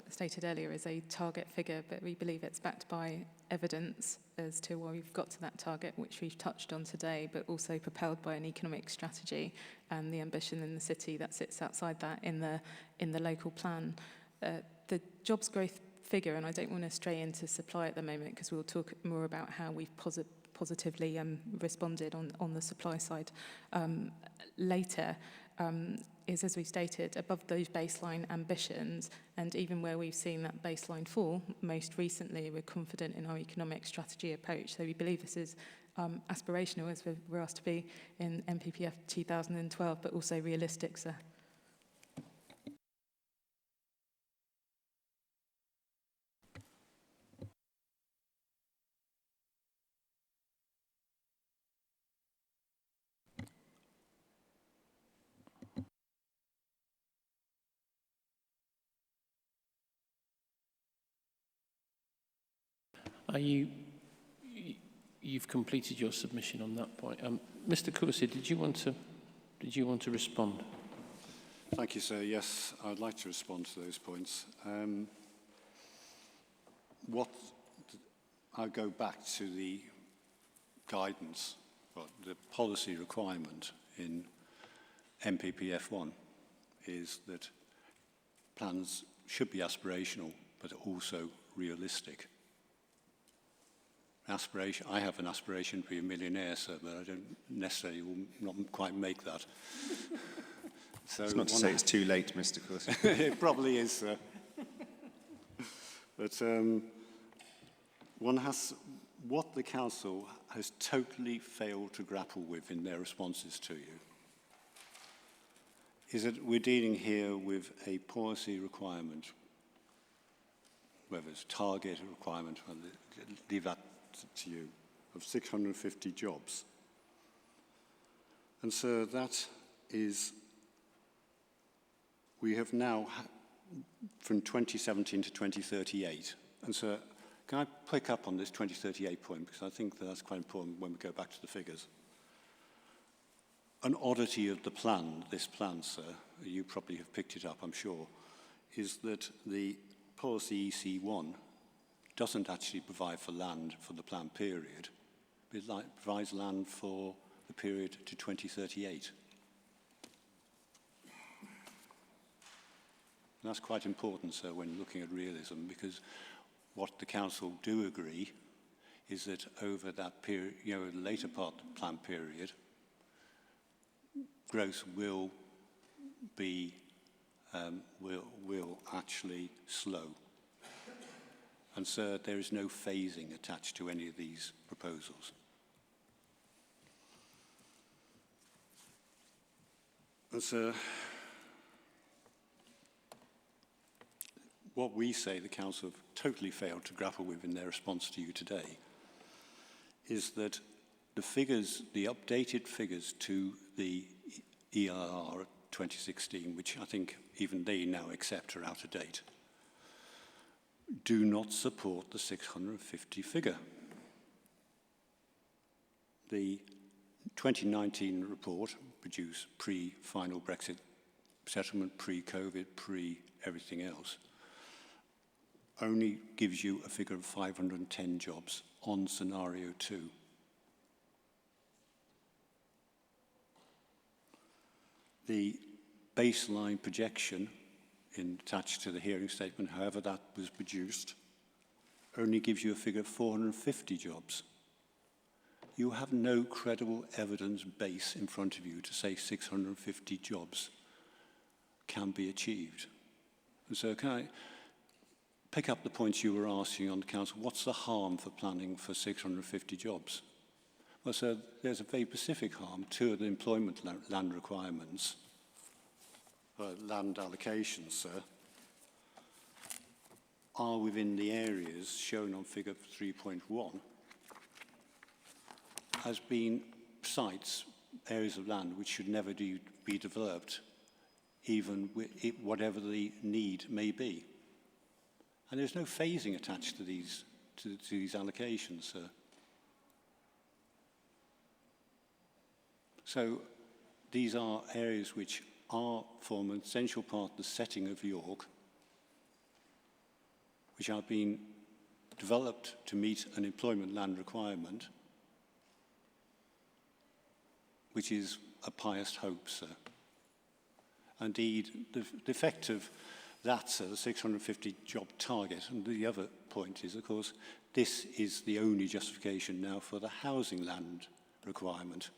stated earlier, is a target figure, but we believe it's backed by evidence as to why we've got to that target, which we've touched on today, but also propelled by an economic strategy and the ambition in the city that sits outside that in the local plan. The jobs growth figure, and I don't want to stray into supply at the moment because we'll talk more about how we've positively responded on the supply side later, is, as we stated, above those baseline ambitions, and even where we've seen that baseline fall, most recently we're confident in our economic strategy approach. So we believe this is aspirational, as we're asked to be in MPPF 2012, but also realistic, sir. You've completed your submission on that point. Mr. Corsi, did you want to respond? Thank you, sir. Yes, I'd like to respond to those points. I'll go back to the guidance, well, the policy requirement in MPPF1 is that plans should be aspirational, but also realistic. Aspiration. I have an aspiration to be a millionaire, sir, but I don't necessarily will not quite make that. So it's not to say it's too late, Mr. Corsi. It probably is, sir. But what the council has totally failed to grapple with in their responses to you is that we're dealing here with a policy requirement, whether it's target or requirement, I'll leave that to you, of 650 jobs. And so that is, we have now, from 2017 to 2038. And so can I pick up on this 2038 point, because I think that's quite important when we go back to the figures. An oddity of the plan, this plan, sir, you probably have picked it up, I'm sure, is that the policy EC1 doesn't actually provide for land for the planned period. It provides land for the period to 2038. And that's quite important, sir, when looking at realism, because what the council do agree is that over that period, the later part of the planned period, growth will be will actually slow. And so there is no phasing attached to any of these proposals. And so what we say the Council have totally failed to grapple with in their response to you today is that the figures, the updated figures to the ERR 2016, which I think even they now accept are out of date, do not support the 650 figure. The 2019 report, produced pre-final Brexit settlement, pre-COVID, pre-everything else, only gives you a figure of 510 jobs on scenario 2. The baseline projection attached to the hearing statement, however that was produced, only gives you a figure of 450 jobs. You have no credible evidence base in front of you to say 650 jobs can be achieved. And so can I pick up the points you were asking on the Council? What's the harm for planning for 650 jobs? Well, so there's a very specific harm. Two of the employment land requirements, land allocations, sir, are within the areas shown on figure 3.1 as being sites, areas of land which should never be developed, even whatever the need may be. And there's no phasing attached to these allocations, sir. So these are areas which form an essential part of the setting of York, which are being developed to meet an employment land requirement, which is a pious hope, sir. Indeed, the effect of that, sir, the 650 job target, and the other point is, of course, this is the only justification now for the housing land requirement.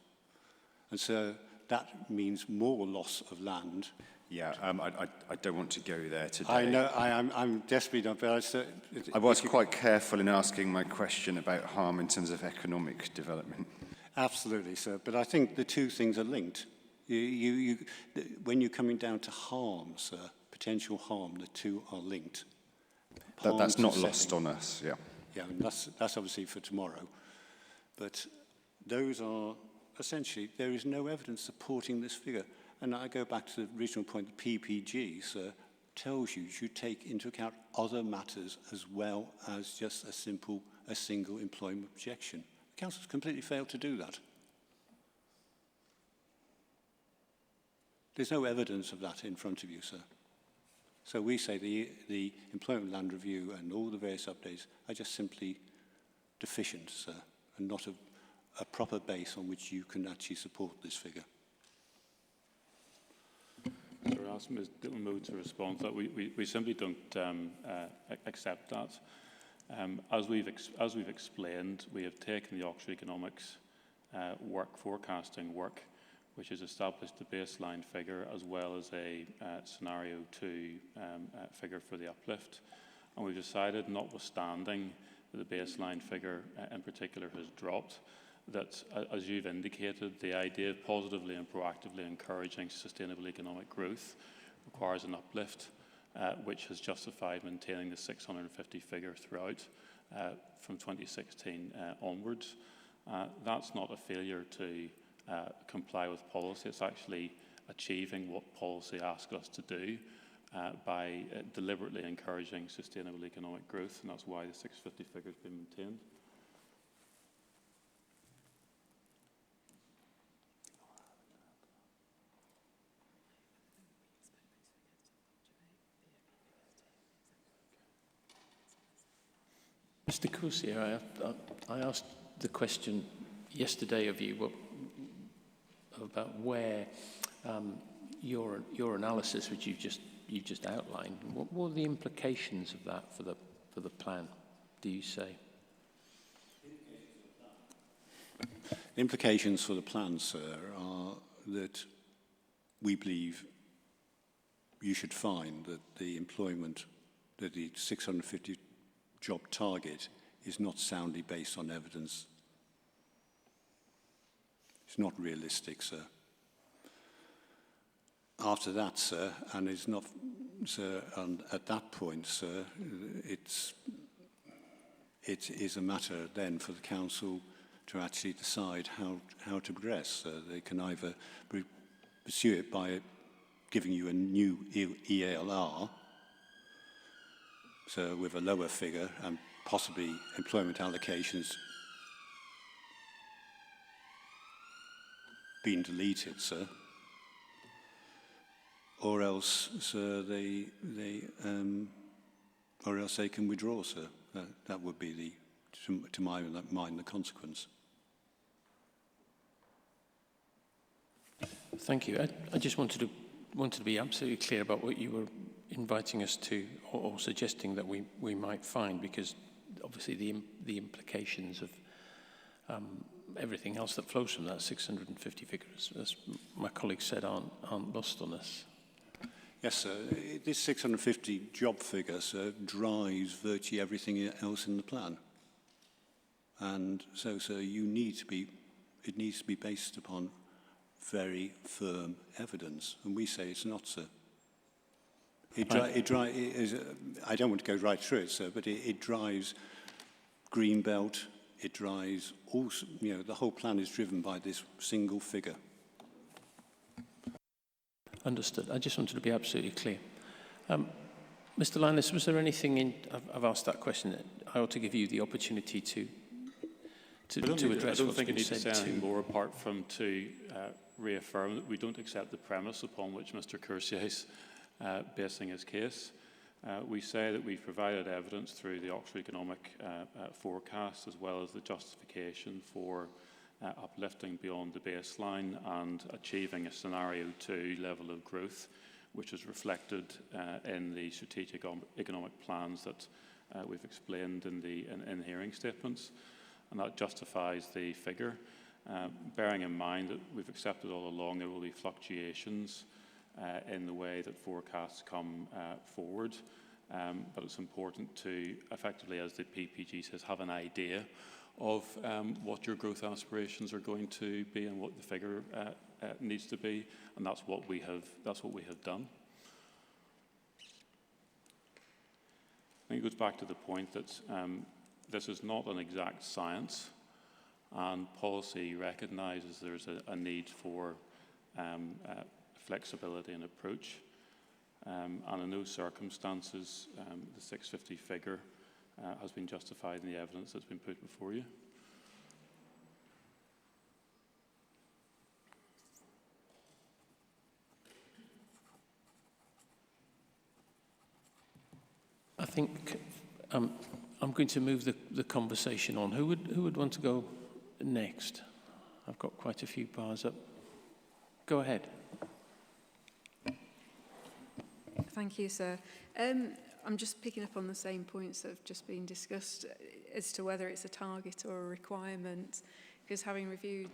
And so that means more loss of land. Yeah, I don't want to go there today. I know, I'm desperately not, but I was quite careful in asking my question about harm in terms of economic development. Absolutely, sir. But I think the two things are linked. When you're coming down to harm, sir, potential harm, the two are linked. That's not lost on us, yeah. Yeah, and that's obviously for tomorrow. But those are essentially, there is no evidence supporting this figure. And I go back to the original point, the PPG, sir, tells you should take into account other matters as well as just a single employment projection. The Council's completely failed to do that. There's no evidence of that in front of you, sir. So we say the Employment Land Review and all the various updates are just simply deficient, sir, and not a proper base on which you can actually support this figure. So I asked Ms. Dittelmood to respond to that. We simply don't accept that. As we've explained, we have taken the Oxford Economics forecasting work, which has established the baseline figure as well as a scenario 2 figure for the uplift. And we've decided, notwithstanding that the baseline figure in particular has dropped, that, as you've indicated, the idea of positively and proactively encouraging sustainable economic growth requires an uplift, which has justified maintaining the 650 figure throughout from 2016 onwards. That's not a failure to comply with policy. It's actually achieving what policy asks us to do by deliberately encouraging sustainable economic growth, and that's why the 650 figure has been maintained. Mr. Coursier, I asked the question yesterday of you about where your analysis, which you've just outlined, what were the implications of that for the plan, do you say? Implications for the plan, sir, are that we believe you should find that the 650 job target is not soundly based on evidence. It's not realistic, sir. After that, sir, and it's not, sir, and at that point, sir, it is a matter then for the council to actually decide how to progress. They can either pursue it by giving you a new EALR, so with a lower figure and possibly employment allocations being deleted, sir, or else, sir, or else they can withdraw, sir. That would be to my mind, the consequence. Thank you. I just wanted to be absolutely clear about what you were inviting us to, or suggesting that we might find, because obviously the implications of everything else that flows from that 650 figures, as my colleague said, aren't lost on us. Yes, sir. This 650 job figure, sir, drives virtually everything else in the plan. And so, sir, it needs to be based upon very firm evidence. And we say it's not, sir. I don't want to go right through it, sir, but it drives Greenbelt, it drives all, the whole plan is driven by this single figure. Understood. I just wanted to be absolutely clear. Mr. Linus, was there anything I've asked that question, I ought to give you the opportunity to address. I don't think I need to say anything more apart from to reaffirm that we don't accept the premise upon which Mr. Coursier is basing his case. We say that we've provided evidence through the Oxford Economic forecast, as well as the justification for uplifting beyond the baseline and achieving a scenario 2 level of growth, which is reflected in the strategic economic plans that we've explained in the hearing statements, and that justifies the figure. Bearing in mind that we've accepted all along there will be fluctuations in the way that forecasts come forward, but it's important to effectively, as the PPG says, have an idea of what your growth aspirations are going to be and what the figure needs to be, and that's what we have done. I think it goes back to the point that this is not an exact science, and policy recognises there's a need for flexibility in approach, and in those circumstances, the 650 figure has been justified in the evidence that's been put before you. I think I'm going to move the conversation on. Who would want to go next? I've got quite a few bars up. Go ahead. Thank you, sir. I'm just picking up on the same points that have just been discussed as to whether it's a target or a requirement, because having reviewed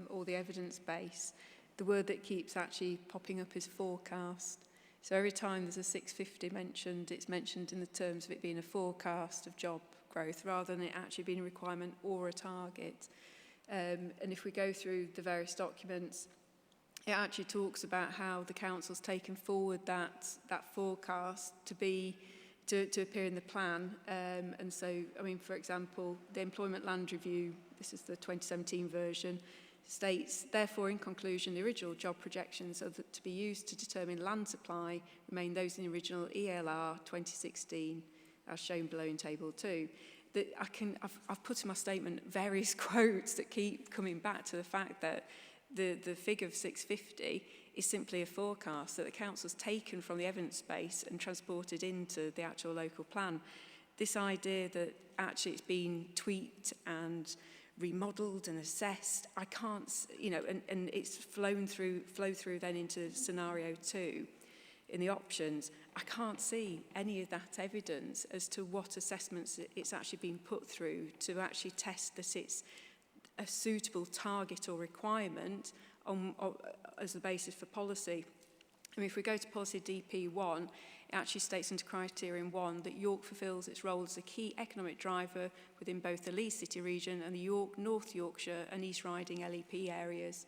all the evidence base, the word that keeps actually popping up is forecast. So every time there's a 650 mentioned, it's mentioned in the terms of it being a forecast of job growth rather than it actually being a requirement or a target. And if we go through the various documents, it actually talks about how the council's taken forward that forecast to appear in the plan. And so, I mean, for example, the Employment Land Review, this is the 2017 version, states, therefore, in conclusion, the original job projections are to be used to determine land supply remain those in the original ELR 2016, as shown below in Table 2. That I've put in my statement various quotes that keep coming back to the fact that the figure of 650 is simply a forecast that the council's taken from the evidence base and transported into the actual local plan. This idea that actually it's been tweaked and remodelled and assessed, I can't, and it's flow through then into scenario 2 in the options. I can't see any of that evidence as to what assessments it's actually been put through to actually test that it's a suitable target or requirement as the basis for policy. I mean, if we go to policy DP1, it actually states under criterion 1 that York fulfils its role as a key economic driver within both the Leeds City region and the York, North Yorkshire and East Riding LEP areas.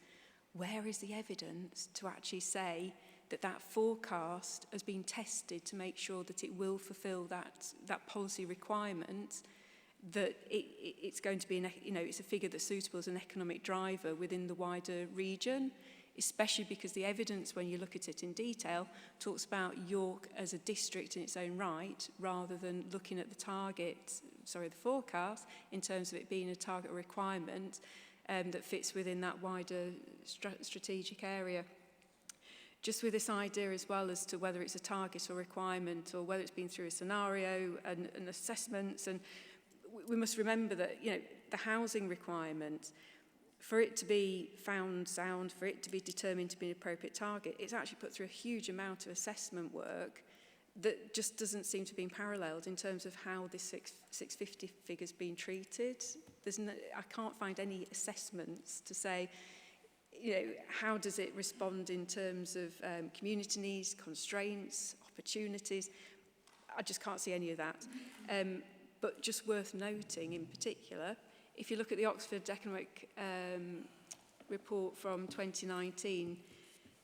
Where is the evidence to actually say that that forecast has been tested to make sure that it will fulfil that policy requirement, that it's going to be, it's a figure that's suitable as an economic driver within the wider region, especially because the evidence, when you look at it in detail, talks about York as a district in its own right, rather than looking at the forecast, in terms of it being a target requirement that fits within that wider strategic area. Just with this idea as well as to whether it's a target or requirement, or whether it's been through a scenario and assessments, and we must remember that, the housing requirement, for it to be found sound, for it to be determined to be an appropriate target, it's actually put through a huge amount of assessment work that just doesn't seem to be paralleled in terms of how this 650 figure's been treated. I can't find any assessments to say, how does it respond in terms of community needs, constraints, opportunities? I just can't see any of that. But just worth noting in particular, if you look at the Oxford Economic report from 2019,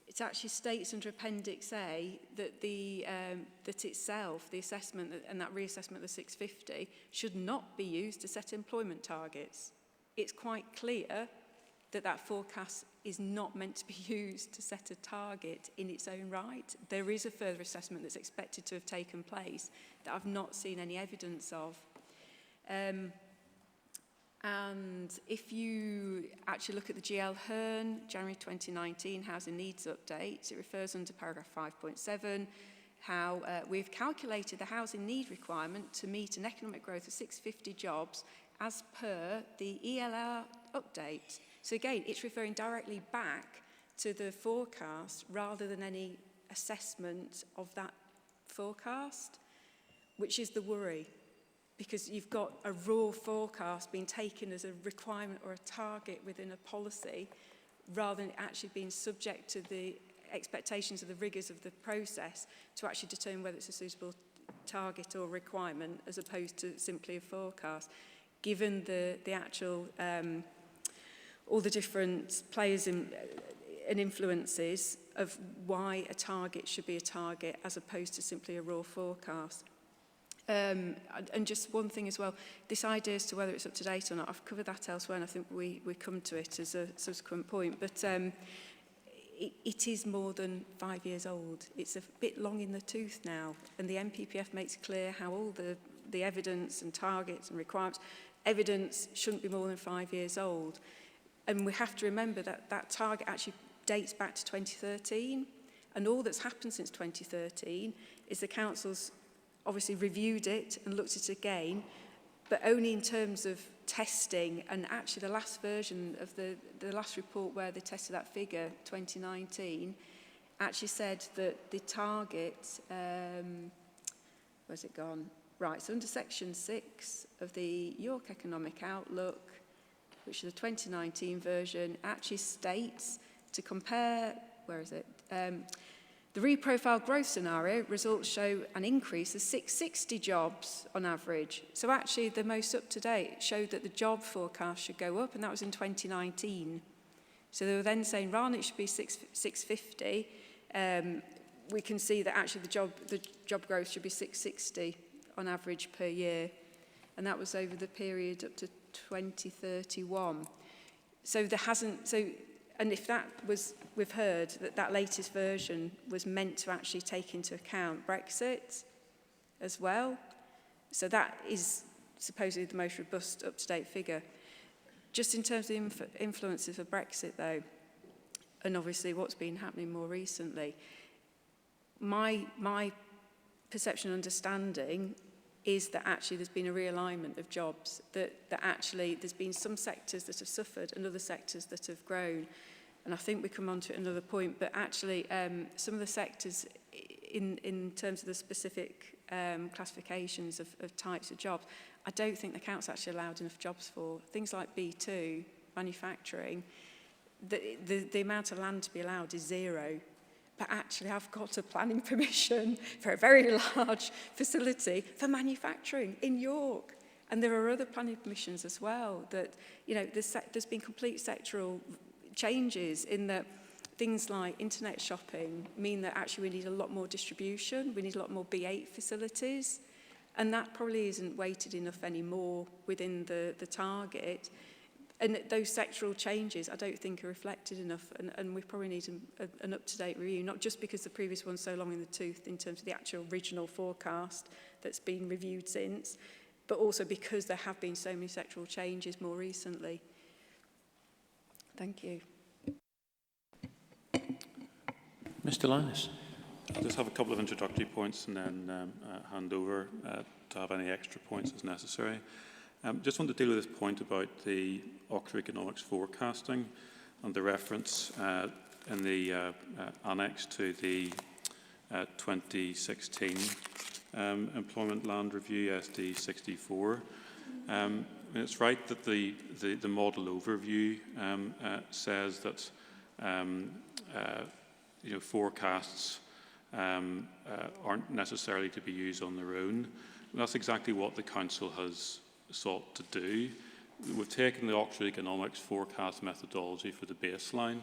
it actually states under Appendix A that that itself, the assessment and that reassessment of the 650, should not be used to set employment targets. It's quite clear that that forecast is not meant to be used to set a target in its own right. There is a further assessment that's expected to have taken place that I've not seen any evidence of. And if you actually look at the GL Hearn January 2019 Housing Needs Update, it refers under paragraph 5.7 how we've calculated the housing need requirement to meet an economic growth of 650 jobs as per the ELR update. So again, it's referring directly back to the forecast rather than any assessment of that forecast, which is the worry. Because you've got a raw forecast being taken as a requirement or a target within a policy, rather than actually being subject to the expectations of the rigours of the process to actually determine whether it's a suitable target or requirement, as opposed to simply a forecast. Given the actual, all the different players and influences of why a target should be a target as opposed to simply a raw forecast. And just one thing as well, this idea as to whether it's up to date or not, I've covered that elsewhere, and I think we come to it as a subsequent point, but it is more than 5 years old. It's a bit long in the tooth now, and the NPPF makes clear how all the evidence and targets and requirements, evidence shouldn't be more than 5 years old. And we have to remember that that target actually dates back to 2013, and all that's happened since 2013 is the council's obviously reviewed it and looked at it again, but only in terms of testing. And actually the last version of the last report where they tested that figure, 2019, actually said that the target, where's it gone? Right, so under section 6 of the York Economic Outlook, which is the 2019 version, actually states to compare, where is it? The reprofiled growth scenario results show an increase of 660 jobs on average. So actually the most up-to-date showed that the job forecast should go up, and that was in 2019. So they were then saying, rather than it should be 650, we can see that actually the job growth should be 660 on average per year. And that was over the period up to 2031. So there hasn't, and if that was, we've heard that latest version was meant to actually take into account Brexit as well. So that is supposedly the most robust, up-to-date figure. Just in terms of the influences of Brexit, though, and obviously what's been happening more recently, my perception and understanding is that actually there's been a realignment of jobs, that actually there's been some sectors that have suffered and other sectors that have grown. And I think we come on to another point, but actually some of the sectors in terms of the specific classifications of types of jobs, I don't think the council actually allowed enough jobs for. Things like B2, manufacturing, the amount of land to be allowed is 0. But actually, I've got a planning permission for a very large facility for manufacturing in York. And there are other planning permissions as well that, you know, there's been complete sectoral changes in that things like internet shopping mean that actually we need a lot more distribution, we need a lot more B8 facilities, and that probably isn't weighted enough anymore within the target. And those sectoral changes, I don't think, are reflected enough, and we probably need an up-to-date review, not just because the previous one's so long in the tooth in terms of the actual original forecast that's been reviewed since, but also because there have been so many sectoral changes more recently. Thank you. Mr. Linus. I'll just have a couple of introductory points and then hand over to have any extra points as necessary. Just want to deal with this point about the Oxford Economics forecasting and the reference in the annex to the 2016 Employment Land Review, SD 64. It's right that the model overview says that forecasts aren't necessarily to be used on their own. And that's exactly what the Council has sought to do. We've taken the Oxford Economics forecast methodology for the baseline,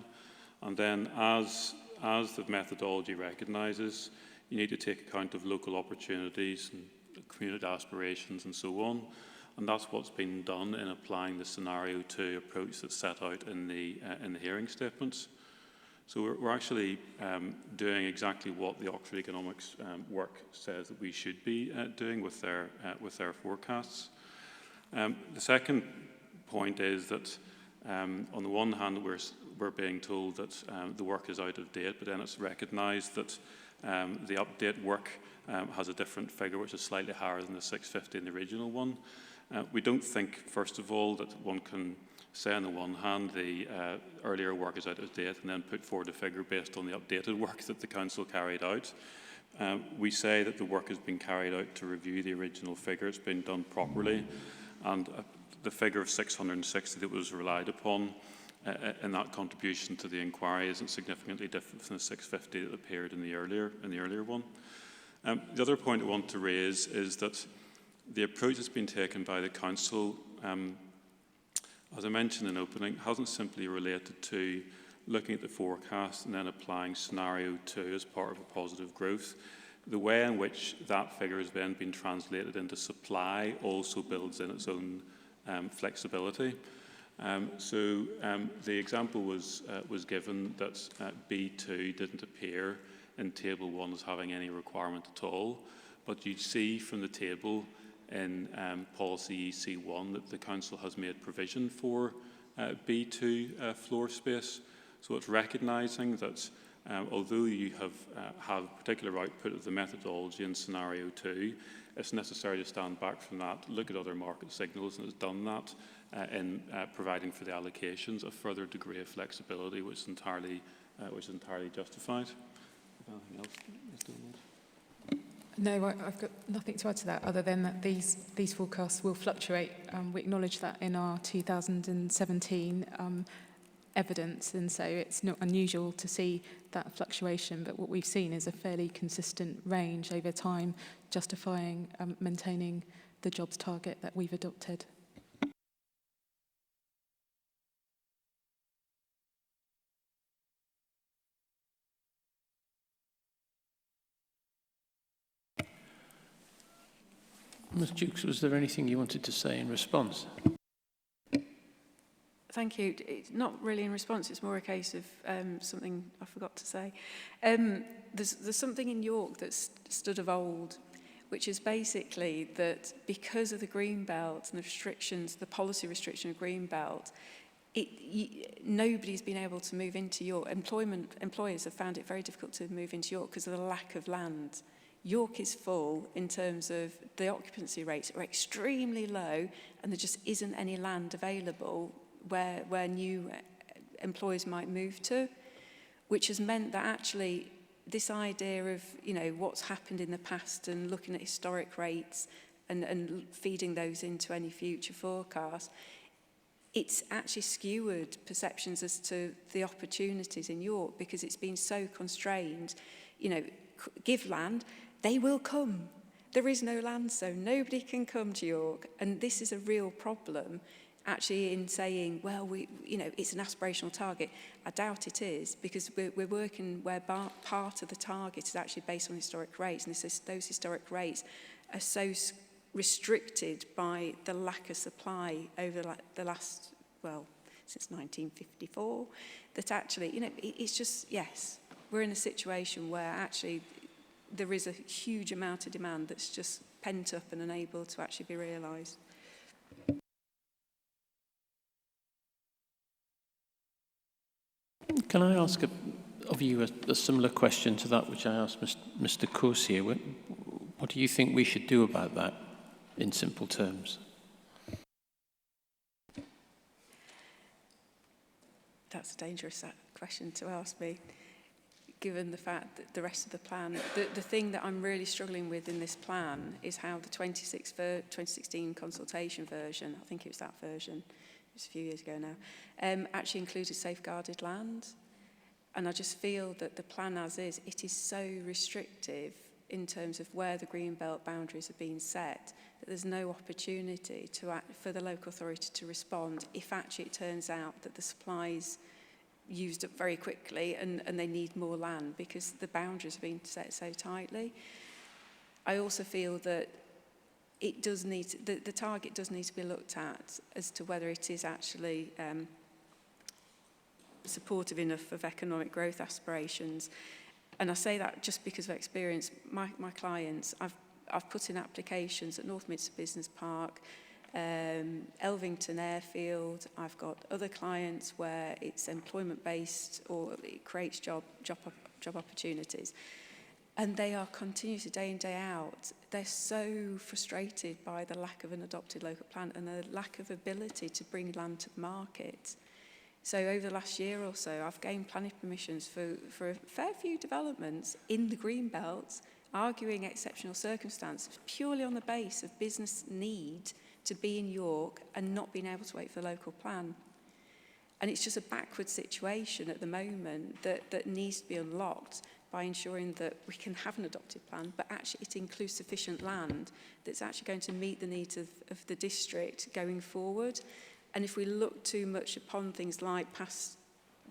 and then as the methodology recognises, you need to take account of local opportunities and community aspirations and so on. And that's what's been done in applying the scenario 2 approach that's set out in the hearing statements. So we're actually doing exactly what the Oxford Economics work says that we should be doing with their forecasts. The second point is that on the one hand we're being told that the work is out of date, but then it's recognised that the update work has a different figure which is slightly higher than the 650 in the original one. We don't think, first of all, that one can say on the one hand the earlier work is out of date and then put forward a figure based on the updated work that the Council carried out. We say that the work has been carried out to review the original figure, it's been done properly, and the figure of 660 that was relied upon in that contribution to the inquiry isn't significantly different from the 650 that appeared in the earlier one. The other point I want to raise is that the approach that's been taken by the Council, as I mentioned in opening, hasn't simply related to looking at the forecast and then applying scenario 2 as part of a positive growth. The way in which that figure has then been translated into supply also builds in its own flexibility. So the example was given that B2 didn't appear in Table 1 as having any requirement at all, but you see from the table in Policy EC1 that the Council has made provision for B2 floor space. So it's recognising that although you have particular output of the methodology in Scenario 2, it's necessary to stand back from that, look at other market signals, and it's done that in providing for the allocations a further degree of flexibility, which is entirely justified. Anything else, Mr. Lord? No, I've got nothing to add to that other than that these forecasts will fluctuate. We acknowledge that in our 2017 evidence, and so it's not unusual to see that fluctuation, but what we've seen is a fairly consistent range over time, justifying maintaining the jobs target that we've adopted. Ms. Jukes, was there anything you wanted to say in response? Thank you. It's not really in response, it's more a case of something I forgot to say. There's something in York that's stood of old, which is basically that because of the green belt and the restrictions, the policy restriction of green belt, nobody's been able to move into York. Employers have found it very difficult to move into York because of the lack of land. York is full in terms of the occupancy rates are extremely low, and there just isn't any land available where new employers might move to, which has meant that actually this idea of, you know, what's happened in the past and looking at historic rates and feeding those into any future forecast, it's actually skewered perceptions as to the opportunities in York because it's been so constrained. You know, give land, they will come. There is no land, so nobody can come to York. And this is a real problem, actually, in saying, well, it's an aspirational target. I doubt it is, because we're working where part of the target is actually based on historic rates, and those historic rates are so restricted by the lack of supply over the last, since 1954, that actually, it's just, yes, we're in a situation where actually there is a huge amount of demand that's just pent up and unable to actually be realised. Can I ask of you a similar question to that which I asked Mr. Corsier? What do you think we should do about that, in simple terms? That's a dangerous question to ask me, given the fact that the rest of the plan, the thing that I'm really struggling with in this plan is how the 2016 consultation version, I think it was that version, it was a few years ago now, actually included safeguarded land. And I just feel that the plan as is, it is so restrictive in terms of where the greenbelt boundaries are being set, that there's no opportunity for the local authority to respond if actually it turns out that the supply's used up very quickly and they need more land because the boundaries are being set so tightly. I also feel that it does need the target does need to be looked at as to whether it is actually supportive enough of economic growth aspirations. And I say that just because of experience. My clients, I've put in applications at Northminster Business Park, Elvington Airfield. I've got other clients where it's employment-based or it creates job opportunities. And they are continuously, day in, day out, they're so frustrated by the lack of an adopted local plan and the lack of ability to bring land to the market. So over the last year or so, I've gained planning permissions for a fair few developments in the Greenbelt, arguing exceptional circumstances purely on the base of business need to be in York and not being able to wait for the local plan. And it's just a backward situation at the moment that needs to be unlocked by ensuring that we can have an adopted plan, but actually it includes sufficient land that's actually going to meet the needs of the district going forward. And if we look too much upon things like past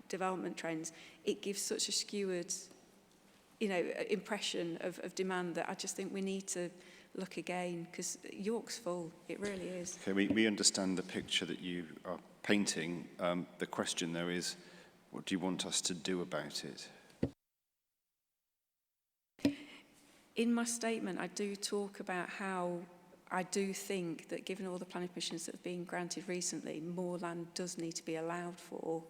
development trends, it gives such a skewed, impression of demand that I just think we need to look again, because York's full. It really is. Okay, we understand the picture that you are painting. The question, though, is what do you want us to do about it? In my statement, I do talk about how I do think that given all the planning permissions that have been granted recently, more land does need to be allowed for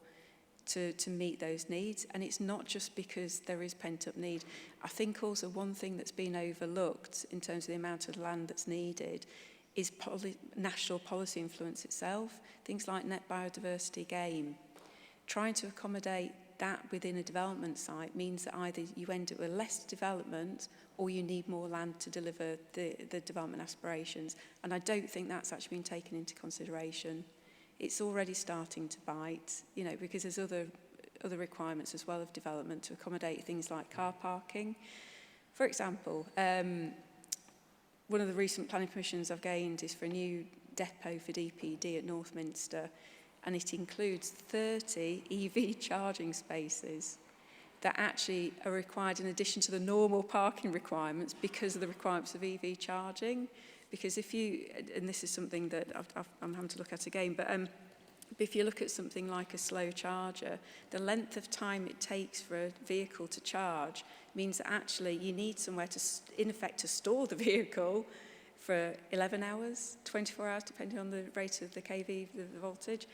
to meet those needs. And it's not just because there is pent-up need. I think also one thing that's been overlooked in terms of the amount of land that's needed is national policy influence itself. Things like net biodiversity game. Trying to accommodate that within a development site means that either you end up with less development or you need more land to deliver the development aspirations. And I don't think that's actually been taken into consideration. It's already starting to bite, because there's other requirements as well of development to accommodate things like car parking. For example, one of the recent planning permissions I've gained is for a new depot for DPD at Northminster, and it includes 30 EV charging spaces that actually are required in addition to the normal parking requirements because of the requirements of EV charging. Because if you, and this is something that I'm having to look at again, but if you look at something like a slow charger, the length of time it takes for a vehicle to charge means that actually you need somewhere to, in effect, to store the vehicle for 11 hours, 24 hours, depending on the rate of the kV, the voltage,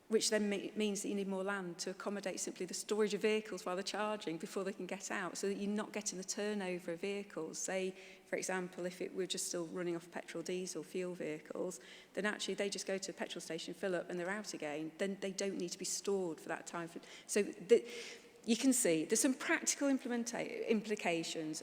which then means that you need more land to accommodate simply the storage of vehicles while they're charging before they can get out, so that you're not getting the turnover of vehicles. Say, for example, if it were just still running off petrol, diesel, fuel vehicles, then actually they just go to a petrol station, fill up, and they're out again. Then they don't need to be stored for that time. So you can see there's some practical implications